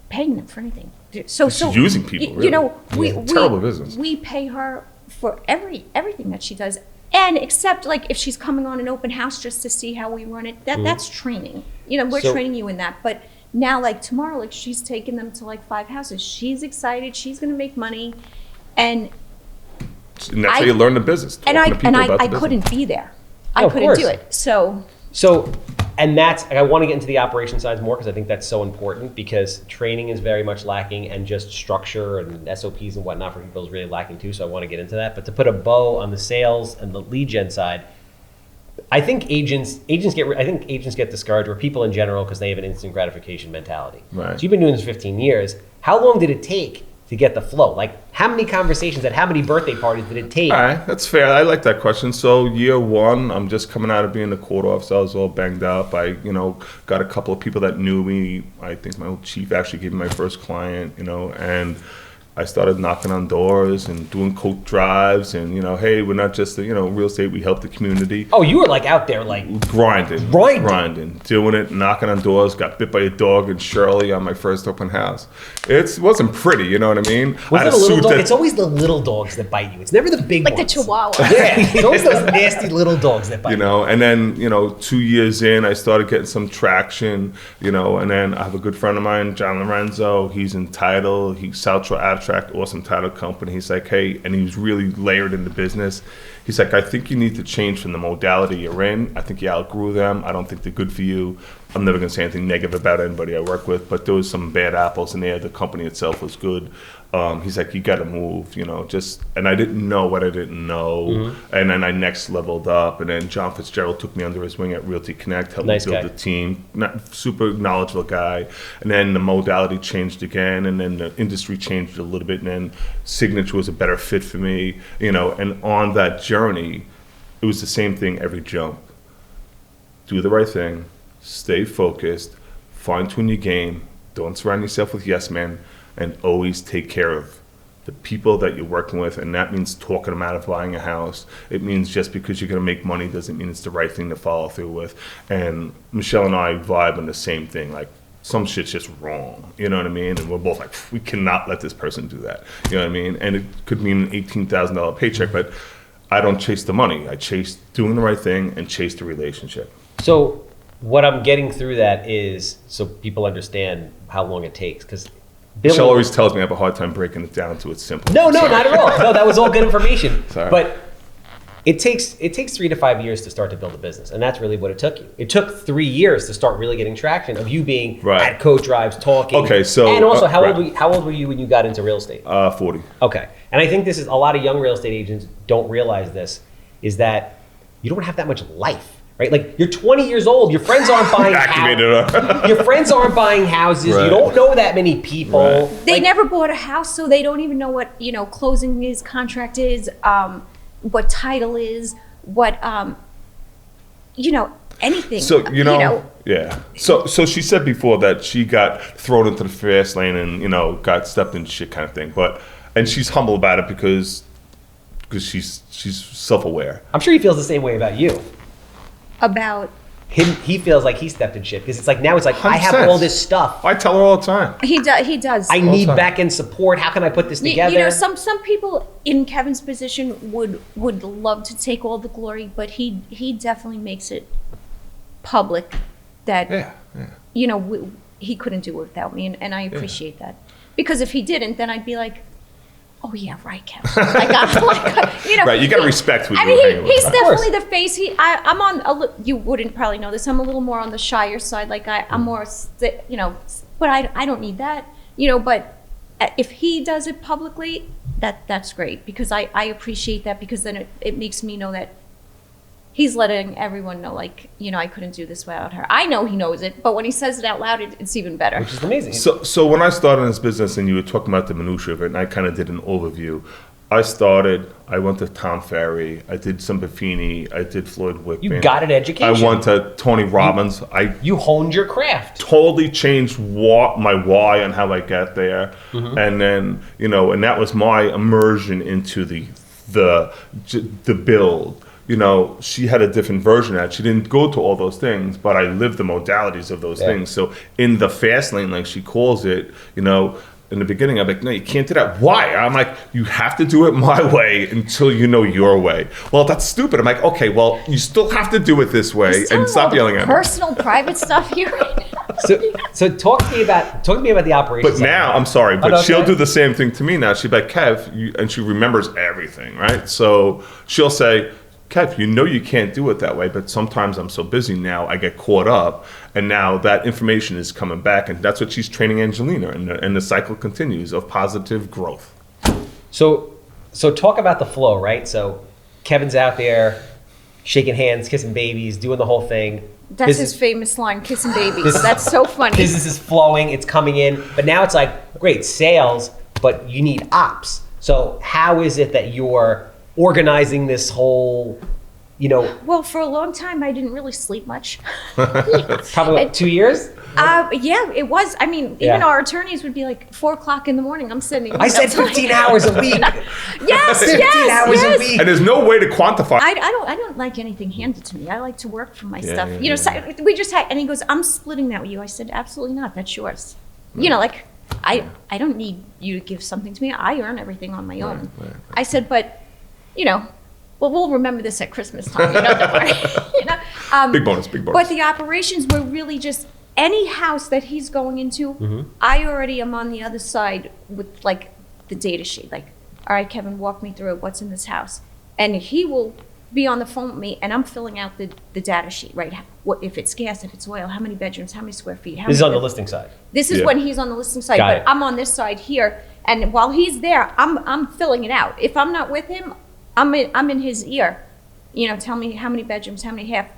Speaker 2: paying them for anything. So
Speaker 3: using people, really.
Speaker 2: we
Speaker 3: terrible business.
Speaker 2: We pay her for everything that she does, And except like if she's coming on an open house just to see how we run it, that's training. You know, we're training you in that. But now like tomorrow, like she's taking them to like 5 houses. She's excited. She's going to make money. And
Speaker 3: that's how you learn the business.
Speaker 2: I couldn't be there. I couldn't do it. So,
Speaker 1: and that's, I want to get into the operation side more because I think that's so important, because training is very much lacking, and just structure and SOPs and whatnot for people is really lacking too. So I want to get into that. But to put a bow on the sales and the lead gen side, I think agents get discouraged, or people in general, because they have an instant gratification mentality.
Speaker 3: Right.
Speaker 1: So you've been doing this 15 years. How long did it take to get the flow? Like, how many conversations at how many birthday parties did it take?
Speaker 3: All right, that's fair. I like that question. So year one, I'm just coming out of being the court officer. I was all banged up. I, got a couple of people that knew me. I think my old chief actually gave me my first client, and I started knocking on doors and doing coat drives, and hey, we're not just real estate. We help the community.
Speaker 1: Oh, you were like out there like
Speaker 3: grinding, doing it, knocking on doors. Got bit by a dog in Shirley on my first open house. It wasn't pretty, you know what I mean?
Speaker 1: Was it a little dog? It's always the little dogs that bite you. It's never the big ones.
Speaker 2: Like the Chihuahua.
Speaker 1: Yeah, it's always those nasty little dogs that bite you.
Speaker 3: And then 2 years in, I started getting some traction. And then I have a good friend of mine, John Lorenzo. He's in title. He's South Shore Abstract, awesome title company. He's like, hey, and he was really layered in the business. He's like, I think you need to change from the modality you're in. I think you outgrew them. I don't think they're good for you. I'm never going to say anything negative about anybody I work with, but there was some bad apples in there. The company itself was good. He's like, you got to move, and I didn't know what I didn't know. Mm-hmm. And then I next leveled up. And then John Fitzgerald took me under his wing at Realty Connect, helped me build the team. Super knowledgeable guy. And then the modality changed again. And then the industry changed a little bit. And then Signature was a better fit for me, and on that journey, it was the same thing every jump. Do the right thing, stay focused, fine tune your game, don't surround yourself with yes men, and always take care of the people that you're working with. And that means talking them out of buying a house. It means just because you're going to make money doesn't mean it's the right thing to follow through with. And Michelle and I vibe on the same thing. Like, some shit's just wrong, you know what I mean? And we're both like, we cannot let this person do that, you know what I mean? And it could mean an $18,000 paycheck, but I don't chase the money. I chase doing the right thing and chase the relationship.
Speaker 1: So what I'm getting through that is so people understand how long it takes, because
Speaker 3: Michelle always tells me I have a hard time breaking it down to its simple.
Speaker 1: No, not at all. No, that was all good information.
Speaker 3: Sorry.
Speaker 1: But it takes 3 to 5 years to start to build a business, and that's really what it took you. It took 3 years to start really getting traction of you being at coach drives, talking.
Speaker 3: Okay, so
Speaker 1: and also how old were you when you got into real estate?
Speaker 3: 40.
Speaker 1: Okay, and I think this is a lot of young real estate agents don't realize this, is that you don't have that much life. Right, like you're 20 years old. Your friends aren't buying houses. Your friends aren't buying houses. Right. You don't know that many people.
Speaker 3: Right.
Speaker 2: They never bought a house, so they don't even know what closing is, contract is, what title is, what anything.
Speaker 3: So yeah. So she said before that she got thrown into the fast lane and got stepped in shit kind of thing. And she's humble about it because she's self-aware.
Speaker 1: I'm sure he feels the same way about you.
Speaker 2: About
Speaker 1: him, he feels like he stepped in shit because it's like now it's like 100%. I have all this stuff.
Speaker 3: I tell her all the time.
Speaker 2: He does.
Speaker 1: I need back end support. How can I put this together?
Speaker 2: Some people in Kevin's position would love to take all the glory, but he definitely makes it public that he couldn't do it without me, and I appreciate that, because if he didn't, then I'd be like, oh yeah, right, Kevin.
Speaker 3: Right, you got to respect who you're
Speaker 2: hanging with. He's definitely the face. I'm on. You wouldn't probably know this. I'm a little more on the shyer side. Like I'm more, but I don't need that. But if he does it publicly, that's great, because I appreciate that, because then it makes me know that he's letting everyone know, like, I couldn't do this without her. I know he knows it, but when he says it out loud, it's even better.
Speaker 1: Which is amazing.
Speaker 3: So when I started in this business and you were talking about the minutiae of it, and I kind of did an overview, I went to Tom Ferry, I did some Buffini, I did Floyd Wickman.
Speaker 1: You got an education.
Speaker 3: I went to Tony Robbins.
Speaker 1: You honed your craft.
Speaker 3: Totally changed my why and how I got there. Mm-hmm. And then, and that was my immersion into the build. She had a different version of that. She didn't go to all those things, but I lived the modalities of those things. So in the fast lane, like she calls it, in the beginning, I'm like, no, you can't do that. Why? I'm like, you have to do it my way until you know your way. Well, that's stupid. I'm like, okay, well, you still have to do it this way, and stop yelling at me.
Speaker 2: Personal, private stuff here.
Speaker 1: So talk to me about the operations.
Speaker 3: But now, I'm sorry, but
Speaker 1: no,
Speaker 3: she'll
Speaker 1: okay.
Speaker 3: do the same thing to me now. She'll be like, Kev, and she remembers everything, right? So she'll say, Kev, you know you can't do it that way, but sometimes I'm so busy now, I get caught up, and now that information is coming back, and that's what she's training Angelina, and the cycle continues of positive growth.
Speaker 1: So talk about the flow, right? So Kevin's out there shaking hands, kissing babies, doing the whole thing.
Speaker 2: That's his famous line, kissing babies. That's so funny.
Speaker 1: Business is flowing, it's coming in, but now it's like, great, sales, but you need ops. So how is it that you're organizing this whole,
Speaker 2: Well, for a long time, I didn't really sleep much.
Speaker 1: probably like 2 years?
Speaker 2: Yeah, it was. I mean, even our attorneys would be like 4 o'clock in the morning. I'm sitting.
Speaker 1: I said 15 hours a week.
Speaker 2: Yes,
Speaker 1: 15 hours a week.
Speaker 3: And there's no way to quantify.
Speaker 2: I don't like anything handed to me. I like to work for my stuff.
Speaker 3: Yeah.
Speaker 2: So we just had, and he goes, I'm splitting that with you. I said, absolutely not. That's yours. I don't need you to give something to me. I earn everything on my own.
Speaker 3: Right.
Speaker 2: I said, but, well, we'll remember this at Christmas time. Don't worry.
Speaker 3: Big bonus.
Speaker 2: But the operations were really just any house that he's going into. I already am on the other side with like the data sheet. Like, all right, Kevin, walk me through it. What's in this house? And he will be on the phone with me, and I'm filling out the data sheet, right? What if it's gas, if it's oil, how many bedrooms, how many square feet?
Speaker 1: This is on the listing side.
Speaker 2: This is when he's on the listing side,
Speaker 1: Got
Speaker 2: but
Speaker 1: it.
Speaker 2: I'm on this side here, and while he's there, I'm filling it out. If I'm not with him, I'm in his ear. Tell me how many bedrooms, how many half,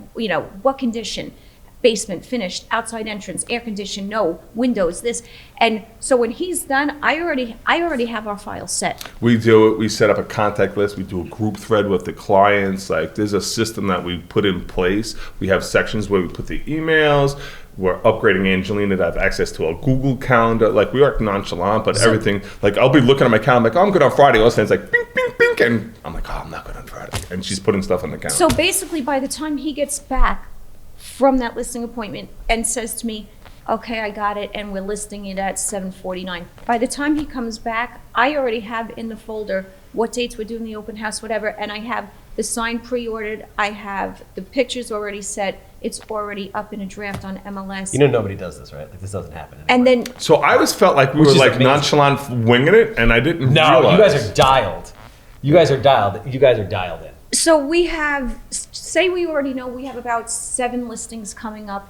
Speaker 2: what condition, basement finished, outside entrance, air conditioned, no, windows, this. And so when he's done, I already have our file set.
Speaker 3: We do it. We set up a contact list. We do a group thread with the clients. Like, there's a system that we put in place. We have sections where we put the emails. We're upgrading Angelina to have access to a Google Calendar. Like, we are nonchalant, but everything. Like, I'll be looking at my calendar, like, oh, I'm good on Friday. All of a sudden, it's like, bing, bing, bing. And I'm like, oh, I'm not good on Friday. And she's putting stuff on the calendar.
Speaker 2: So basically, by the time he gets back from that listing appointment and says to me, okay, I got it, and we're listing it at 7:49. By the time he comes back, I already have in the folder what dates we're doing the open house, whatever, and I have the sign pre-ordered. I have the pictures already set. It's already up in a draft on MLS.
Speaker 1: Nobody does this, right? Like, this doesn't happen anymore.
Speaker 2: And then,
Speaker 3: So I always felt like we
Speaker 1: Which
Speaker 3: were
Speaker 1: is
Speaker 3: like
Speaker 1: amazing.
Speaker 3: nonchalant winging it, and I didn't
Speaker 1: No,
Speaker 3: realize.
Speaker 1: you guys are dialed. You guys are dialed in.
Speaker 2: so we have, say we already know we have about 7 listings coming up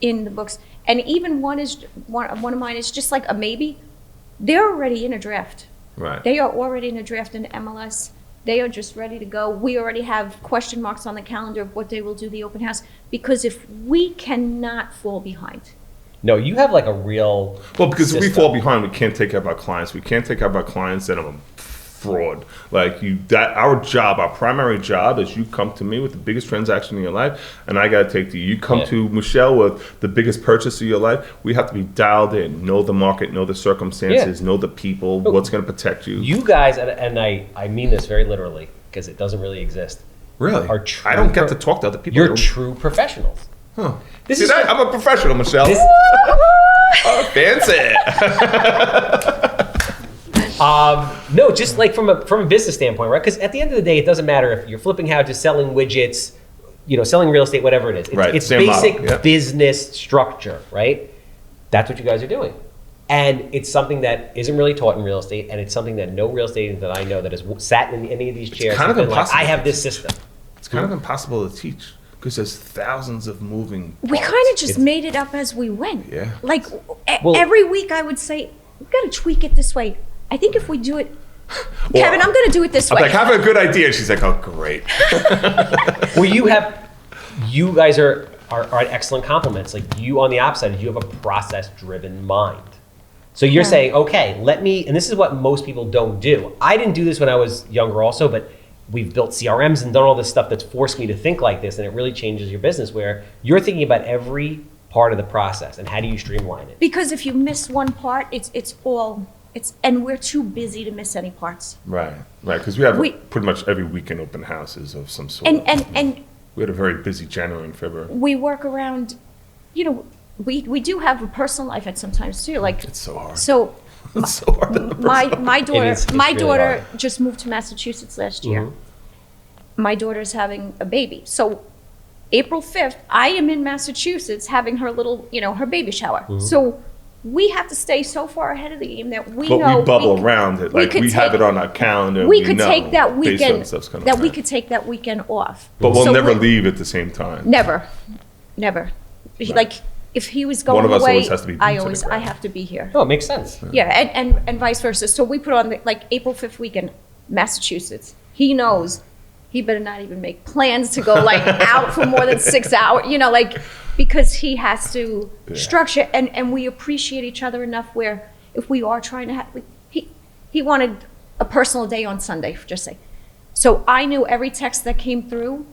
Speaker 2: in the books, and even one of mine is just like a maybe. They're already in a draft.
Speaker 3: Right.
Speaker 2: They are already in a draft in MLS. They are just ready to go. We already have question marks on the calendar of what day we'll do the open house, because if we cannot fall behind.
Speaker 1: No, you have like a real
Speaker 3: Well, because if we
Speaker 1: system.
Speaker 3: fall behind, we can't take care of our clients. We can't take care of our clients, then I'm a fraud. Like, our job, our primary job is you come to me with the biggest transaction in your life, and I got to take to you. You come to Michelle with the biggest purchase of your life. We have to be dialed in, know the market, know the circumstances, know the people, what's going to protect you.
Speaker 1: You guys, and I mean this very literally, because it doesn't really exist.
Speaker 3: Really?
Speaker 1: Are true
Speaker 3: I don't get to talk to other people.
Speaker 1: You're true professionals.
Speaker 3: Huh.
Speaker 1: This
Speaker 3: See
Speaker 1: is
Speaker 3: that? I'm a professional, Michelle.
Speaker 1: This-
Speaker 3: Oh, fancy.
Speaker 1: No, just like from a business standpoint, right? Because at the end of the day, it doesn't matter if you're flipping houses, selling widgets, selling real estate, whatever it is. It's,
Speaker 3: Right,
Speaker 1: it's
Speaker 3: same
Speaker 1: basic
Speaker 3: model, yeah.
Speaker 1: business structure, right? That's what you guys are doing. And it's something that isn't really taught in real estate, and it's something that no real estate agent that I know that has sat in any of these chairs
Speaker 3: kind
Speaker 1: has
Speaker 3: of
Speaker 1: been like,
Speaker 3: impossible.
Speaker 1: I have this system.
Speaker 3: It's kind of impossible to teach because there's thousands of moving
Speaker 2: We
Speaker 3: parts.
Speaker 2: kind of just made it up as we went.
Speaker 3: Yeah.
Speaker 2: Like
Speaker 1: Well-
Speaker 2: every week I would say, we've got to tweak it this way. I think if we do it, Kevin, I'm going to do it this
Speaker 3: I'm
Speaker 2: way.
Speaker 3: like, I have a good idea. She's like, oh, great.
Speaker 1: Well, you guys are excellent compliments. Like, you on the opposite, you have a process-driven mind. So you're saying, okay, and this is what most people don't do. I didn't do this when I was younger also, but we've built CRMs and done all this stuff that's forced me to think like this, and it really changes your business where you're thinking about every part of the process and how do you streamline it.
Speaker 2: Because if you miss one part, and we're too busy to miss any parts.
Speaker 3: Right. Because we have
Speaker 2: We-
Speaker 3: pretty much every weekend open houses of some sort.
Speaker 2: And
Speaker 3: We had a very busy January and February.
Speaker 2: we work around, we do have a personal life at sometimes too. Like,
Speaker 3: It's so hard.
Speaker 2: so
Speaker 3: It's so hard on a personal.
Speaker 2: My daughter,
Speaker 1: It's really
Speaker 2: daughter
Speaker 1: hard.
Speaker 2: just moved to Massachusetts last year. My daughter's having a baby. So April 5th, I am in Massachusetts having her little, her baby shower. So we have to stay so far ahead of the game that we
Speaker 3: But
Speaker 2: know.
Speaker 3: we bubble around it. Like we have it on our calendar.
Speaker 2: We could
Speaker 3: know
Speaker 2: take that
Speaker 3: based on
Speaker 2: weekend,
Speaker 3: stuff's gonna
Speaker 2: that we
Speaker 3: happen.
Speaker 2: could take that weekend off.
Speaker 3: But we'll
Speaker 2: So
Speaker 3: never
Speaker 2: we-
Speaker 3: leave at the same time.
Speaker 2: Never. Like, if he was going
Speaker 3: One of us
Speaker 2: away,
Speaker 3: always has to be boots on the
Speaker 2: I
Speaker 3: ground.
Speaker 2: have to be here.
Speaker 1: Oh, it makes sense.
Speaker 2: Yeah, and vice versa. So we put on April 5th weekend, Massachusetts. He knows he better not even make plans to go out for more than 6 hours, because he has to structure, and we appreciate each other enough where if we are trying to have, he wanted a personal day on Sunday, just say. So I knew every text that came through,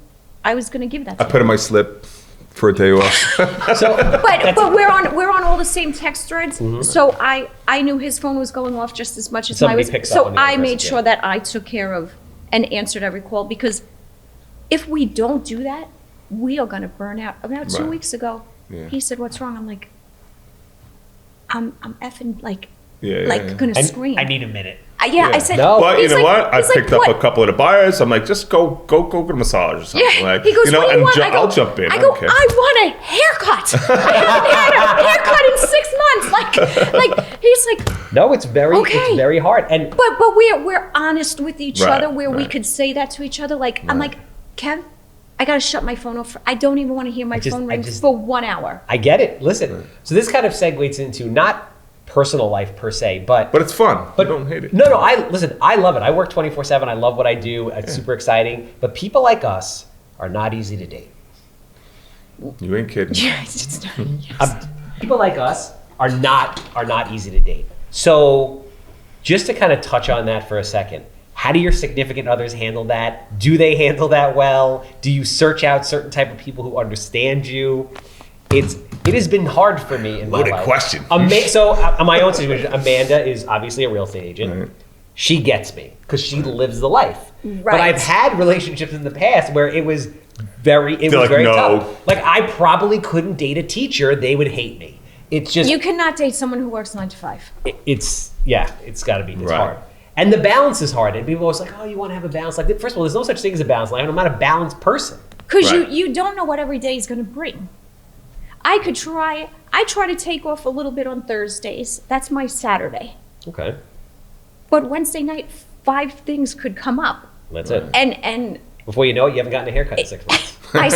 Speaker 2: I was going to give that to
Speaker 3: I put in my slip for a day off.
Speaker 2: But we're on all the same text threads, so I knew his phone was going off just as much as mine
Speaker 1: Somebody
Speaker 2: was.
Speaker 1: picks up
Speaker 2: So
Speaker 1: on the
Speaker 2: I
Speaker 1: other
Speaker 2: made
Speaker 1: person,
Speaker 2: sure
Speaker 1: yeah.
Speaker 2: that I took care of and answered every call, because if we don't do that, we are going to burn out. About 2
Speaker 3: Right.
Speaker 2: weeks ago,
Speaker 3: Yeah.
Speaker 2: he said, "What's wrong?" I'm like, I'm effing
Speaker 3: Yeah.
Speaker 2: gonna scream.
Speaker 1: I need a minute.
Speaker 2: I said.
Speaker 1: No.
Speaker 3: But you
Speaker 2: he's
Speaker 3: know
Speaker 2: like-
Speaker 3: what? I
Speaker 2: he's like,
Speaker 3: picked up
Speaker 2: "What?"
Speaker 3: a couple of the buyers. I'm like, just go get a massage or something.
Speaker 2: Yeah,
Speaker 3: Like,
Speaker 2: he goes, "What do you want?"
Speaker 3: I'll jump in.
Speaker 2: I
Speaker 3: I
Speaker 2: go,
Speaker 3: don't care.
Speaker 2: "I want a haircut. I haven't had a haircut in 6 months." Like he's like,
Speaker 1: No, it's very
Speaker 2: Okay.
Speaker 1: hard. And
Speaker 2: but we're honest with each
Speaker 3: Right,
Speaker 2: other where we
Speaker 3: right.
Speaker 2: could say that to each other. Like I'm like, Kev, I gotta shut my phone off. I don't even want to hear my phone ring for 1 hour.
Speaker 1: I get it. Listen, so this kind of segues into not personal life per se, but
Speaker 3: But it's fun.
Speaker 1: But
Speaker 3: I don't hate it.
Speaker 1: No, I love it. I work 24/7. I love what I do. It's super exciting. But people like us are not easy to date.
Speaker 3: You ain't kidding.
Speaker 2: Yes.
Speaker 1: People like us are not easy to date. So just to kind of touch on that for a second, how do your significant others handle that? Do they handle that well? Do you search out certain type of people who understand you? It has been hard for me in my
Speaker 3: Loaded
Speaker 1: life.
Speaker 3: question.
Speaker 1: So my own situation, Amanda is obviously a real estate agent.
Speaker 3: Right.
Speaker 1: She gets me because she lives the life. But
Speaker 2: Right.
Speaker 1: I've had relationships in the past where it was very
Speaker 3: like,
Speaker 1: very
Speaker 3: no.
Speaker 1: tough. Like I probably couldn't date a teacher; they would hate me. It's just
Speaker 2: You cannot date someone who works 9 to 5.
Speaker 1: it's got to be. It's
Speaker 3: Right.
Speaker 1: hard. And the balance is hard. And people are always like, oh, you want to have a balance. Like, first of all, there's no such thing as a balance life. I'm not a balanced person.
Speaker 2: Because
Speaker 3: Right.
Speaker 2: you don't know what every day is going to bring. I try to take off a little bit on Thursdays. That's my Saturday.
Speaker 1: Okay.
Speaker 2: But Wednesday night, 5 things could come up.
Speaker 1: That's it.
Speaker 2: And
Speaker 1: Before you know it, you haven't gotten a haircut in 6 months.
Speaker 2: I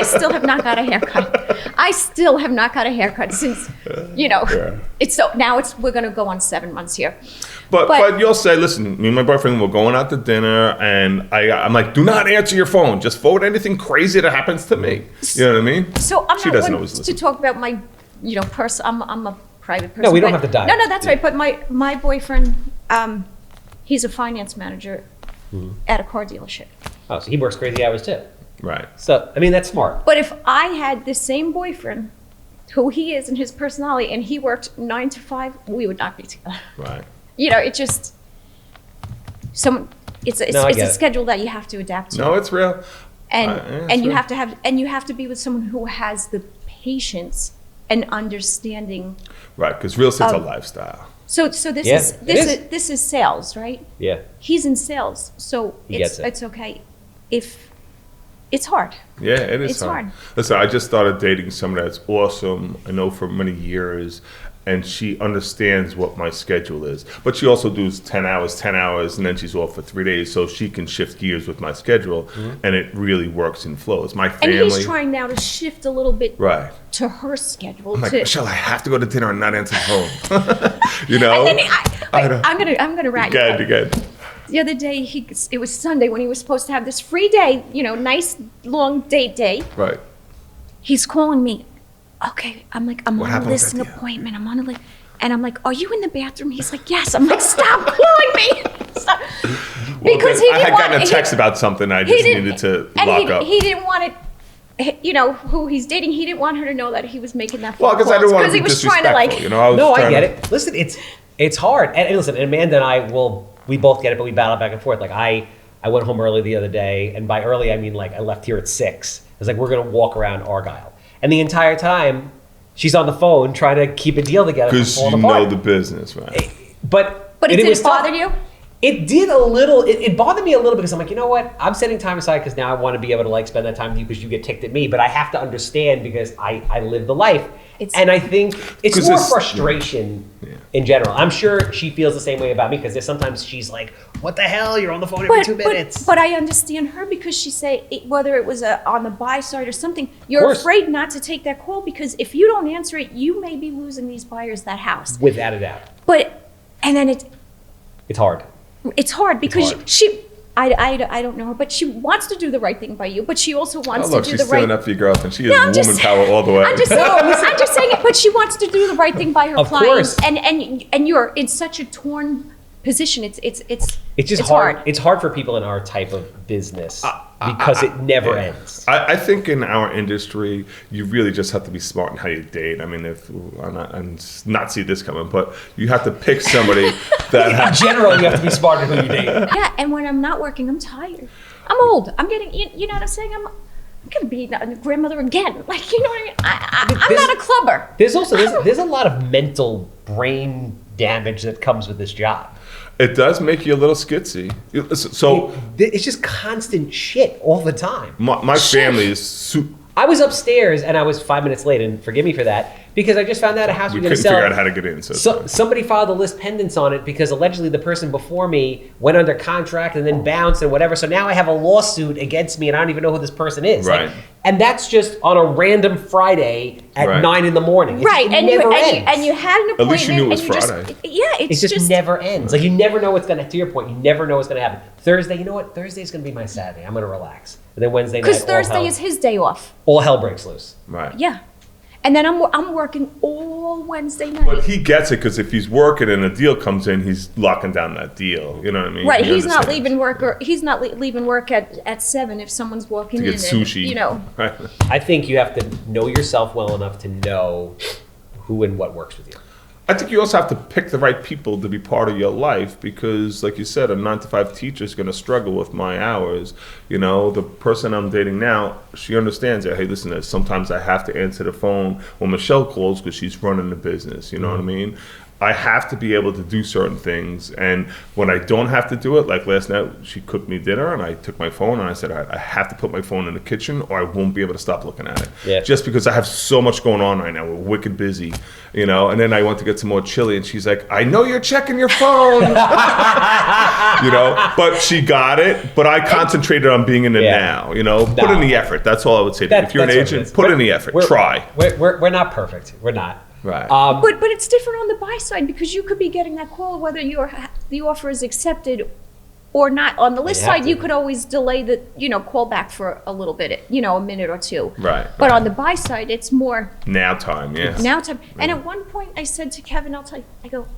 Speaker 2: still have not got a haircut. I still have not got a haircut since,
Speaker 3: Yeah.
Speaker 2: we're going to go on 7 months here.
Speaker 3: But you'll say, listen, me and my boyfriend were going out to dinner, and I'm like, do not answer your phone. Just forward anything crazy that happens to me. You know what I mean?
Speaker 2: So I'm
Speaker 3: She
Speaker 2: not
Speaker 3: doesn't
Speaker 2: one
Speaker 3: always
Speaker 2: to
Speaker 3: listen.
Speaker 2: talk about my, I'm a private person.
Speaker 1: No, we don't
Speaker 2: but-
Speaker 1: have to dive.
Speaker 2: No, that's right. But my boyfriend, he's a finance manager at a car dealership.
Speaker 1: Oh, so he works crazy hours too.
Speaker 3: Right.
Speaker 1: So, I mean, that's smart.
Speaker 2: But if I had the same boyfriend, who he is and his personality, and he worked 9 to 5, we would not be together.
Speaker 3: Right.
Speaker 2: It just it's
Speaker 1: I
Speaker 2: a
Speaker 1: get it.
Speaker 2: schedule that you have to adapt to.
Speaker 3: No, it's real.
Speaker 2: and
Speaker 3: yeah,
Speaker 2: and you
Speaker 3: sure.
Speaker 2: have to be with someone who has the patience and understanding.
Speaker 3: Right, because real estate's a lifestyle.
Speaker 2: So this
Speaker 1: Yeah,
Speaker 2: is
Speaker 1: it
Speaker 2: this
Speaker 1: is.
Speaker 2: is this is sales, right?
Speaker 1: Yeah.
Speaker 2: He's in sales, so
Speaker 1: He gets it.
Speaker 2: it's okay if it's hard.
Speaker 3: Yeah, it is
Speaker 2: It's hard.
Speaker 3: Listen, I just started dating someone that's awesome. I know for many years, and she understands what my schedule is. But she also does 10 hours, and then she's off for 3 days, so she can shift gears with my schedule, and it really works and flows. My
Speaker 2: And
Speaker 3: family,
Speaker 2: he's trying now to shift a little bit
Speaker 3: right?
Speaker 2: to her schedule.
Speaker 3: I'm like,
Speaker 2: to,
Speaker 3: Michelle, I have to go to dinner and not answer the phone. You know?
Speaker 2: and then
Speaker 3: I know.
Speaker 2: I'm gonna rat you out.
Speaker 3: Again.
Speaker 2: The other day, it was Sunday when he was supposed to have this free day, nice long date day.
Speaker 3: Right.
Speaker 2: He's calling me. Okay, I'm like, I'm
Speaker 3: What
Speaker 2: on a
Speaker 3: happened with
Speaker 2: listing
Speaker 3: that deal?
Speaker 2: appointment. I'm on a and I'm like, are you in the bathroom? He's like, yes. I'm like, stop calling me. Stop. Because he
Speaker 3: I
Speaker 2: didn't
Speaker 3: had
Speaker 2: want
Speaker 3: gotten a text about something I just needed to lock up.
Speaker 2: He didn't want it. Who he's dating, he didn't want her to know that he was making that phone
Speaker 3: Well, because I didn't want to
Speaker 2: he
Speaker 3: be
Speaker 2: was trying to
Speaker 3: disrespectful.
Speaker 2: like.
Speaker 3: I was
Speaker 1: No, I
Speaker 3: trying
Speaker 1: get
Speaker 3: to-
Speaker 1: it. Listen, it's hard. And listen, Amanda and I we both get it, but we battle back and forth. Like I went home early the other day, and by early I mean like I left here at 6. It's like we're gonna walk around Argyle, and the entire time she's on the phone trying to keep a deal together.
Speaker 3: Because
Speaker 1: from
Speaker 3: you
Speaker 1: falling
Speaker 3: know
Speaker 1: apart.
Speaker 3: the business, right?
Speaker 1: But
Speaker 2: But
Speaker 1: and
Speaker 2: it
Speaker 1: was
Speaker 2: didn't bother
Speaker 1: tough.
Speaker 2: you?
Speaker 1: It did a little. It bothered me a little because I'm like, you know what? I'm setting time aside because now I want to be able to like spend that time with you because you get ticked at me. But I have to understand because I live the life. And I think it's
Speaker 3: 'Cause
Speaker 1: more
Speaker 3: it's-
Speaker 1: frustration in general. I'm sure she feels the same way about me because there's sometimes she's like, what the hell? You're on the phone every 2 minutes.
Speaker 2: But I understand her because she said, whether it was on the buy side or something, you're
Speaker 1: course.
Speaker 2: afraid not to take that call because if you don't answer it, you may be losing these buyers that house.
Speaker 1: Without a doubt.
Speaker 2: And then
Speaker 1: It's hard.
Speaker 2: it's hard because
Speaker 1: hard.
Speaker 2: I don't know her, but she wants to do the right thing by you, but she also wants
Speaker 3: look,
Speaker 2: to do
Speaker 3: she's
Speaker 2: the right.
Speaker 3: standing up for your girlfriend. She is
Speaker 2: No, I'm just
Speaker 3: woman
Speaker 2: saying-
Speaker 3: power all the way.
Speaker 2: I'm just saying it, but she wants to do the right thing by her
Speaker 1: Of
Speaker 2: clients,
Speaker 1: course.
Speaker 2: and you're in such a torn position. It's
Speaker 1: It's hard. It's hard for people in our type of business because it never ends.
Speaker 3: I think in our industry, you really just have to be smart in how you date. I mean, I'm not see this coming, but you have to pick somebody that
Speaker 1: In general, you have to be smart in who you date.
Speaker 2: Yeah, and when I'm not working, I'm tired. I'm old. I'm getting. You know what I'm saying? I'm gonna be a grandmother again. Like, you know what I mean? I'm not a clubber.
Speaker 1: There's a lot of mental brain damage that comes with this job.
Speaker 3: It does make you a little skitsy. So
Speaker 1: It's just constant shit all the time.
Speaker 3: my family is
Speaker 1: I was upstairs and I was 5 minutes late, and forgive me for that, because I just found out a house
Speaker 3: we
Speaker 1: was going to
Speaker 3: couldn't
Speaker 1: sell.
Speaker 3: figure out how to get in. So
Speaker 1: Somebody filed a list pendants on it because allegedly the person before me went under contract and then bounced and whatever. So now I have a lawsuit against me and I don't even know who this person is.
Speaker 3: Right.
Speaker 1: And that's just on a random Friday at
Speaker 3: Right.
Speaker 1: 9 in the morning. It
Speaker 2: Right,
Speaker 1: just
Speaker 2: and
Speaker 1: never
Speaker 2: you
Speaker 1: ends.
Speaker 2: had an appointment.
Speaker 3: At least you knew it was
Speaker 2: and you
Speaker 3: Friday.
Speaker 1: It just never ends. Like you never know what's gonna. To your point, you never know what's gonna happen. Thursday, you know what? Thursday's gonna be my Saturday. I'm gonna relax. And then Wednesday night,
Speaker 2: because Thursday is his day off.
Speaker 1: all hell breaks loose.
Speaker 3: right.
Speaker 2: Yeah, and then I'm working all Wednesday night.
Speaker 3: But he gets it because if he's working and a deal comes in, he's locking down that deal. You know what I mean?
Speaker 2: Right,
Speaker 3: He
Speaker 2: he's not
Speaker 3: understands.
Speaker 2: leaving work, or he's not leaving work at 7 if someone's walking
Speaker 3: To
Speaker 2: in.
Speaker 3: get sushi.
Speaker 2: And, you know,
Speaker 3: Right.
Speaker 1: I think you have to know yourself well enough to know who and what works with you.
Speaker 3: I think you also have to pick the right people to be part of your life because, like you said, a 9-to-5 teacher is going to struggle with my hours. You know, the person I'm dating now, she understands that, hey, listen, sometimes I have to answer the phone when Michelle calls because she's running the business. You know what I mean? I have to be able to do certain things. And when I don't have to do it, like last night, she cooked me dinner and I took my phone and I said, all right, I have to put my phone in the kitchen or I won't be able to stop looking at it.
Speaker 1: Yeah.
Speaker 3: Just because I have so much going on right now. We're wicked busy, you know? And then I went to get some more chili and she's like, I know you're checking your phone, you know? But she got it. But I concentrated on being in the now, you know? Put in the effort. That's all I would say. If you're an agent, put in the effort. Try.
Speaker 1: We're not perfect. We're not.
Speaker 3: Right.
Speaker 2: but it's different on the buy side because you could be getting that call whether the offer is accepted or not. On the list
Speaker 1: have
Speaker 2: side,
Speaker 1: to.
Speaker 2: you could always delay the call back for a little bit, a minute or two.
Speaker 3: Right.
Speaker 2: But on the buy side, it's more
Speaker 3: Now time, yeah.
Speaker 2: now time. And at one point, I said to Kevin, I'll tell you, I go,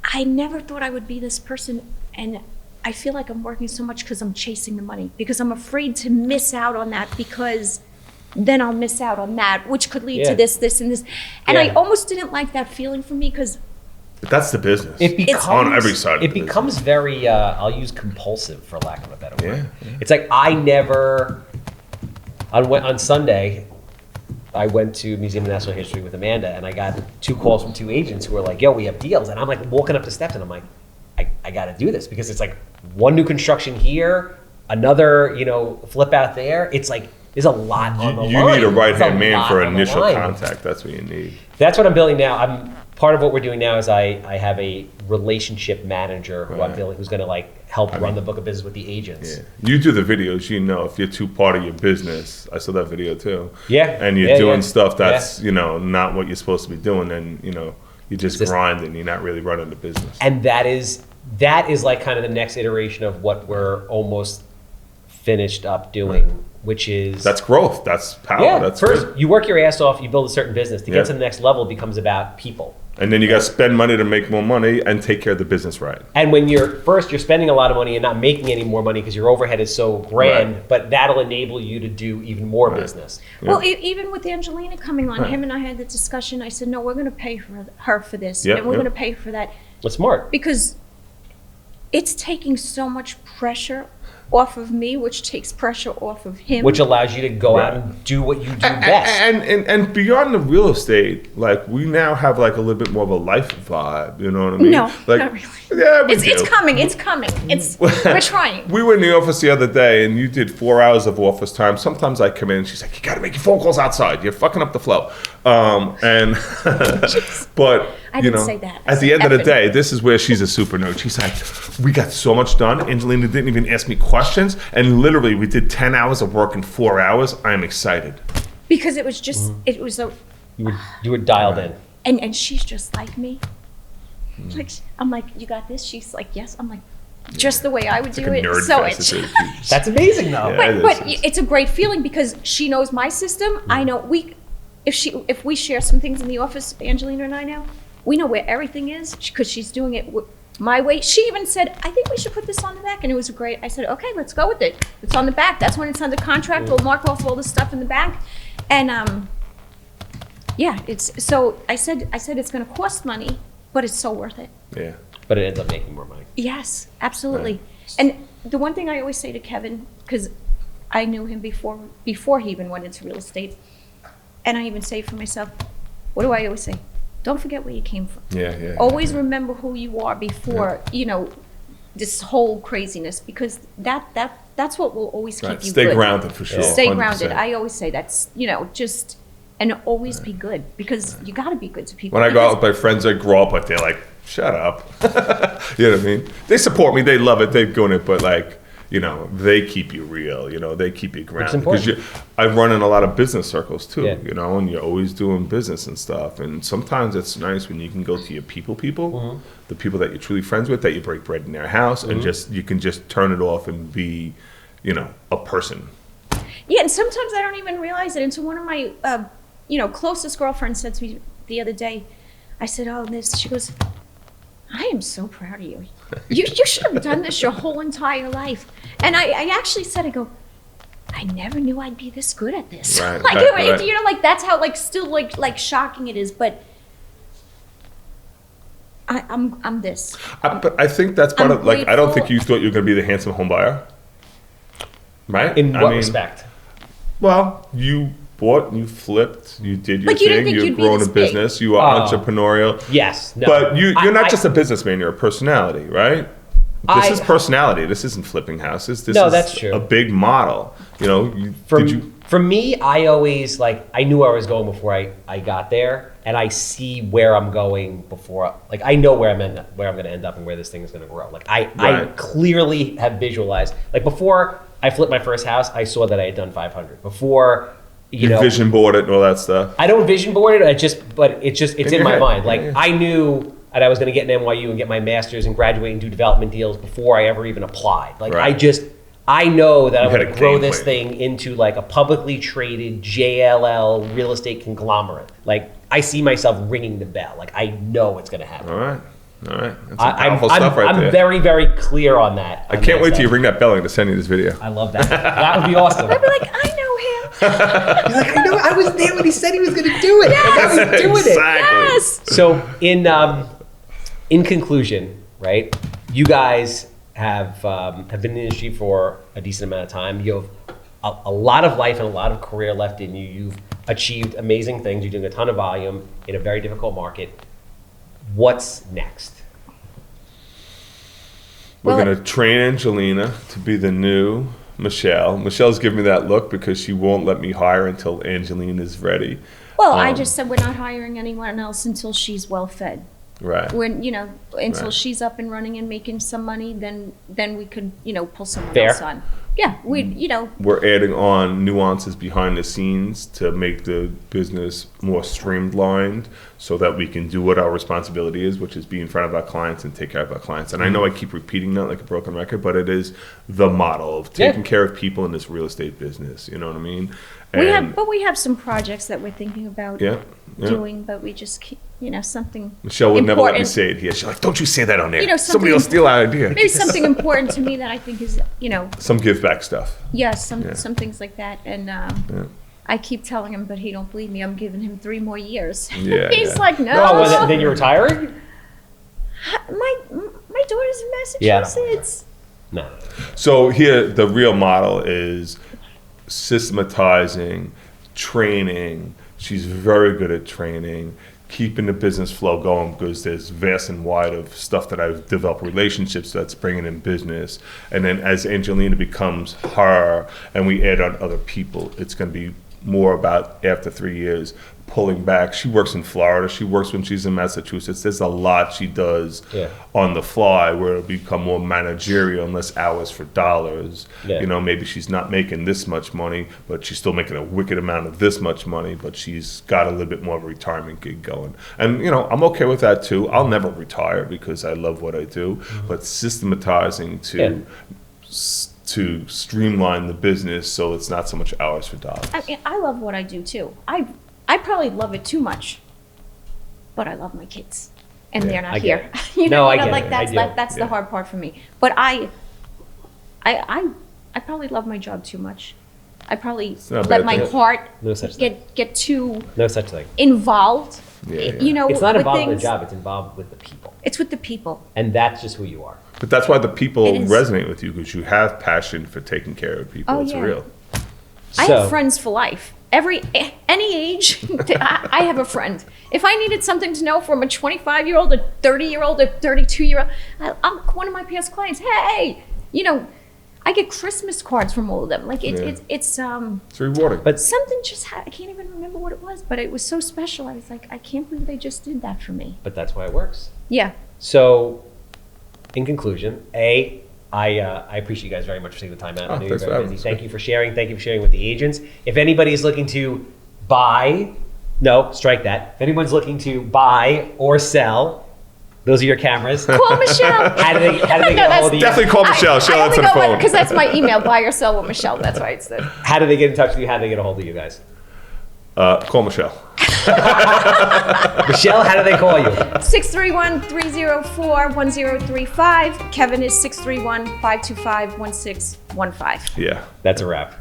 Speaker 2: I never thought I would be this person, and I feel like I'm working so much because I'm chasing the money, because I'm afraid to miss out on that, because then I'll miss out on that, which could lead to this, and this. And I almost didn't like that feeling for me because
Speaker 3: But that's the business.
Speaker 1: It becomes
Speaker 3: on every side of
Speaker 1: It
Speaker 3: the
Speaker 1: becomes very. I'll use compulsive for lack of a better word.
Speaker 3: Yeah.
Speaker 1: It's like I never. On Sunday, I went to Museum of Natural History with Amanda, and I got 2 calls from 2 agents who were like, "Yo, we have deals," and I'm like walking up the steps, and I'm like, I got to do this because it's like one new construction here, another flip out there. It's like. There's a lot on the line.
Speaker 3: You need a right-hand
Speaker 1: There's a
Speaker 3: man
Speaker 1: lot
Speaker 3: for
Speaker 1: on the
Speaker 3: initial
Speaker 1: line.
Speaker 3: contact. That's what you need.
Speaker 1: That's what I'm building now. Part of what we're doing now is I have a relationship manager who I'm
Speaker 3: Right.
Speaker 1: building who's going to help run the book of business with the agents.
Speaker 3: Yeah. You do the videos, if you're too part of your business. I saw that video too.
Speaker 1: Yeah.
Speaker 3: And you're doing
Speaker 1: yeah.
Speaker 3: stuff that's, not what you're supposed to be doing. And, you're just grinding. You're not really running the business.
Speaker 1: And that is like kind of the next iteration of what we're almost finished up doing, which is...
Speaker 3: That's growth. That's power.
Speaker 1: Yeah,
Speaker 3: That's
Speaker 1: first
Speaker 3: good.
Speaker 1: you work your ass off, you build a certain business. To
Speaker 3: Yeah.
Speaker 1: get to the next level becomes about people.
Speaker 3: And then you got to spend money to make more money and take care of the business right.
Speaker 1: And when you're spending a lot of money and not making any more money because your overhead is so grand,
Speaker 3: Right.
Speaker 1: but that'll enable you to do even more business.
Speaker 2: Well, even with Angelina coming on, him and I had the discussion. I said, no, we're going to pay for her for this,
Speaker 3: Yep,
Speaker 2: and we're
Speaker 3: yep.
Speaker 2: going to pay for that,
Speaker 1: That's smart.
Speaker 2: because it's taking so much pressure off of me, which takes pressure off of him.
Speaker 1: Which allows you to go out and do what you do best.
Speaker 3: And beyond the real estate, like we now have like a little bit more of a life vibe. You know what I mean?
Speaker 2: No,
Speaker 3: like,
Speaker 2: not really.
Speaker 3: Yeah,
Speaker 2: It's coming. We're trying.
Speaker 3: We were in the office the other day, and you did 4 hours of office time. Sometimes I come in, and she's like, "You got to make your phone calls outside. You're fucking up the flow." But
Speaker 2: I didn't say that.
Speaker 3: At the end of the day, this is where she's a super nerd. She's like, "We got so much done. Angelina didn't even ask me questions, and literally, we did 10 hours of work in 4 hours. I'm excited."
Speaker 2: Because it was just, it was a...
Speaker 1: You were dialed in.
Speaker 2: And she's just like me. Like, I'm like, you got this? She's like, yes. I'm like, just the way I would do it. So it's...
Speaker 1: That's amazing, though.
Speaker 3: Yeah,
Speaker 2: but it's a great feeling because she knows my system. I know if we share some things in the office, Angelina and I now, we know where everything is because she's doing it my way. She even said, I think we should put this on the back. And it was great. I said, okay, let's go with it. It's on the back. That's when it's under contract. We'll mark off all the stuff in the back. And yeah, so I said it's going to cost money, but it's so worth it.
Speaker 3: Yeah.
Speaker 1: But it ends up making more money.
Speaker 2: Yes, absolutely. Right. And the one thing I always say to Kevin, because I knew him before he even went into real estate, and I even say for myself, what do I always say? Don't forget where you came from.
Speaker 3: Yeah.
Speaker 2: Always remember who you are before, this whole craziness, because that's what will always keep you
Speaker 3: Stay
Speaker 2: good.
Speaker 3: grounded for sure.
Speaker 2: Stay
Speaker 3: 100%.
Speaker 2: grounded. I always say that's, just, and always be good, because you got to be good to people.
Speaker 3: When I go out with my friends, I grow up like they're like, shut up. You know what I mean? They support me. They love it. They go in it, but like, they keep you real. They keep you grounded. Because I run in a lot of business circles too.
Speaker 1: Yeah.
Speaker 3: And you're always doing business and stuff. And sometimes it's nice when you can go to your people, the people that you're truly friends with, that you break bread in their house, and you can just turn it off and be, a person.
Speaker 2: Yeah, and sometimes I don't even realize it until one of my, closest girlfriends said to me the other day, I said, oh, this, she goes, I am so proud of you. You should have done this your whole entire life. And I actually said, I go, I never knew I'd be this good at this.
Speaker 3: Right,
Speaker 2: right. That's how still like shocking it is. But I'm this.
Speaker 3: But I think that's part of I don't think you thought you were going to be the handsome home buyer, right?
Speaker 1: In what respect?
Speaker 3: Well, you bought, you flipped, you did your
Speaker 2: like you
Speaker 3: thing, you've grown a business, you are entrepreneurial.
Speaker 1: Yes. No.
Speaker 3: But you're not just a businbusinessman, you're a personality, right? This is personality. This isn't flipping houses. This is
Speaker 1: that's true.
Speaker 3: A big model.
Speaker 1: For me, I always I knew where I was going before I got there, and I see where I'm going before. I know where I'm going to end up and where this thing is going to grow. I clearly have visualized. Before I flipped my first house, I saw that I had done 500. Before you
Speaker 3: vision board it and all that stuff.
Speaker 1: I don't vision board it. It's in my mind. I knew that I was going to get an NYU and get my master's and graduate and do development deals before I ever even applied. I know that I'm going to grow this thing into a publicly traded JLL real estate conglomerate. I see myself ringing the bell. I know it's going to happen.
Speaker 3: All right. That's some powerful stuff right there.
Speaker 1: I'm very, very clear on that.
Speaker 3: I can't wait till you ring that bell. I'm going to send you this video.
Speaker 1: I love that. That would be awesome.
Speaker 2: I'd be like, I know him.
Speaker 1: You're like, I know. I was there when he said he was going to do it.
Speaker 2: Yes,
Speaker 1: and now he's doing it.
Speaker 2: Yes.
Speaker 1: So in conclusion, right? You guys have been in the industry for a decent amount of time. You have a lot of life and a lot of career left in you. You've achieved amazing things. You're doing a ton of volume in a very difficult market. What's next?
Speaker 3: We're going to train Angelina to be the new Michelle. Michelle's giving me that look because she won't let me hire until Angelina is ready.
Speaker 2: Well, I just said we're not hiring anyone else until she's well fed.
Speaker 3: Right.
Speaker 2: When until she's up and running and making some money, then we could pull someone else on. Yeah,
Speaker 3: we're adding on nuances behind the scenes to make the business more streamlined so that we can do what our responsibility is, which is be in front of our clients and take care of our clients. And I know I keep repeating that like a broken record, but it is the model of taking care of people in this real estate business. You know what I mean? And
Speaker 2: we have some projects that we're thinking about doing, but we just keep, something.
Speaker 3: Michelle would never let me say it here. She's like, "Don't you say that on there. Somebody will steal our idea."
Speaker 2: Maybe something important to me that I think is,
Speaker 3: some give back stuff.
Speaker 2: Yes, some things like that, and I keep telling him, but he don't believe me. I'm giving him 3 more years.
Speaker 3: Yeah,
Speaker 2: he's like, no.
Speaker 1: Oh, then you're retiring?
Speaker 2: My daughter's in Massachusetts.
Speaker 1: No.
Speaker 3: So here, the real model is systematizing, training. She's very good at training, keeping the business flow going, because there's vast and wide of stuff that I've developed relationships that's bringing in business. And then as Angelina becomes her and we add on other people, it's going to be more about, after 3 years, pulling back. She works in Florida. She works when she's in Massachusetts. There's a lot she does on the fly where it'll become more managerial and less hours for dollars.
Speaker 1: Yeah.
Speaker 3: You know, maybe she's not making this much money, but she's still making a wicked amount of this much money, but she's got a little bit more of a retirement gig going. And, you know, I'm okay with that too. I'll never retire because I love what I do, but systematizing to streamline the business so it's not so much hours for dollars.
Speaker 2: I mean, I love what I do too. I probably love it too much, but I love my kids, and they're not here. You know,
Speaker 1: I get
Speaker 2: like
Speaker 1: it.
Speaker 2: that's the hard part for me. But I probably love my job too much. I probably let my heart get too involved. You know,
Speaker 1: it's not
Speaker 2: with
Speaker 1: involved
Speaker 2: things.
Speaker 1: with the job; it's involved with the people.
Speaker 2: It's with the people,
Speaker 1: and that's just who you are.
Speaker 3: But that's why the people resonate with you, because you have passion for taking care of people. It's real.
Speaker 2: I have friends for life. Any age, I have a friend. If I needed something to know from a 25-year-old, a 30-year-old, a 32-year-old, I'm one of my past clients. Hey, you know, I get Christmas cards from all of them. Like it's
Speaker 3: rewarding.
Speaker 1: But
Speaker 2: something just I can't even remember what it was, but it was so special. I was like, I can't believe they just did that for me.
Speaker 1: But that's why it works.
Speaker 2: Yeah.
Speaker 1: So, in conclusion, I appreciate you guys very much for taking the time out. I know you're very busy. Thank you for sharing. Thank you for sharing with the agents. If anybody's looking to buy, strike that. If anyone's looking to buy or sell, those are your cameras.
Speaker 2: Call Michelle.
Speaker 1: How do they get a hold of you?
Speaker 3: Definitely call Michelle. She'll answer the phone.
Speaker 2: Because that's my email, buy or sell with Michelle. That's why it's there.
Speaker 1: How do they get in touch with you? How do they get a hold of you guys?
Speaker 3: Call Michelle.
Speaker 1: Michelle, how do they call you?
Speaker 2: 631-304-1035. Kevin is 631-525-1615.
Speaker 3: Yeah.
Speaker 1: That's a wrap.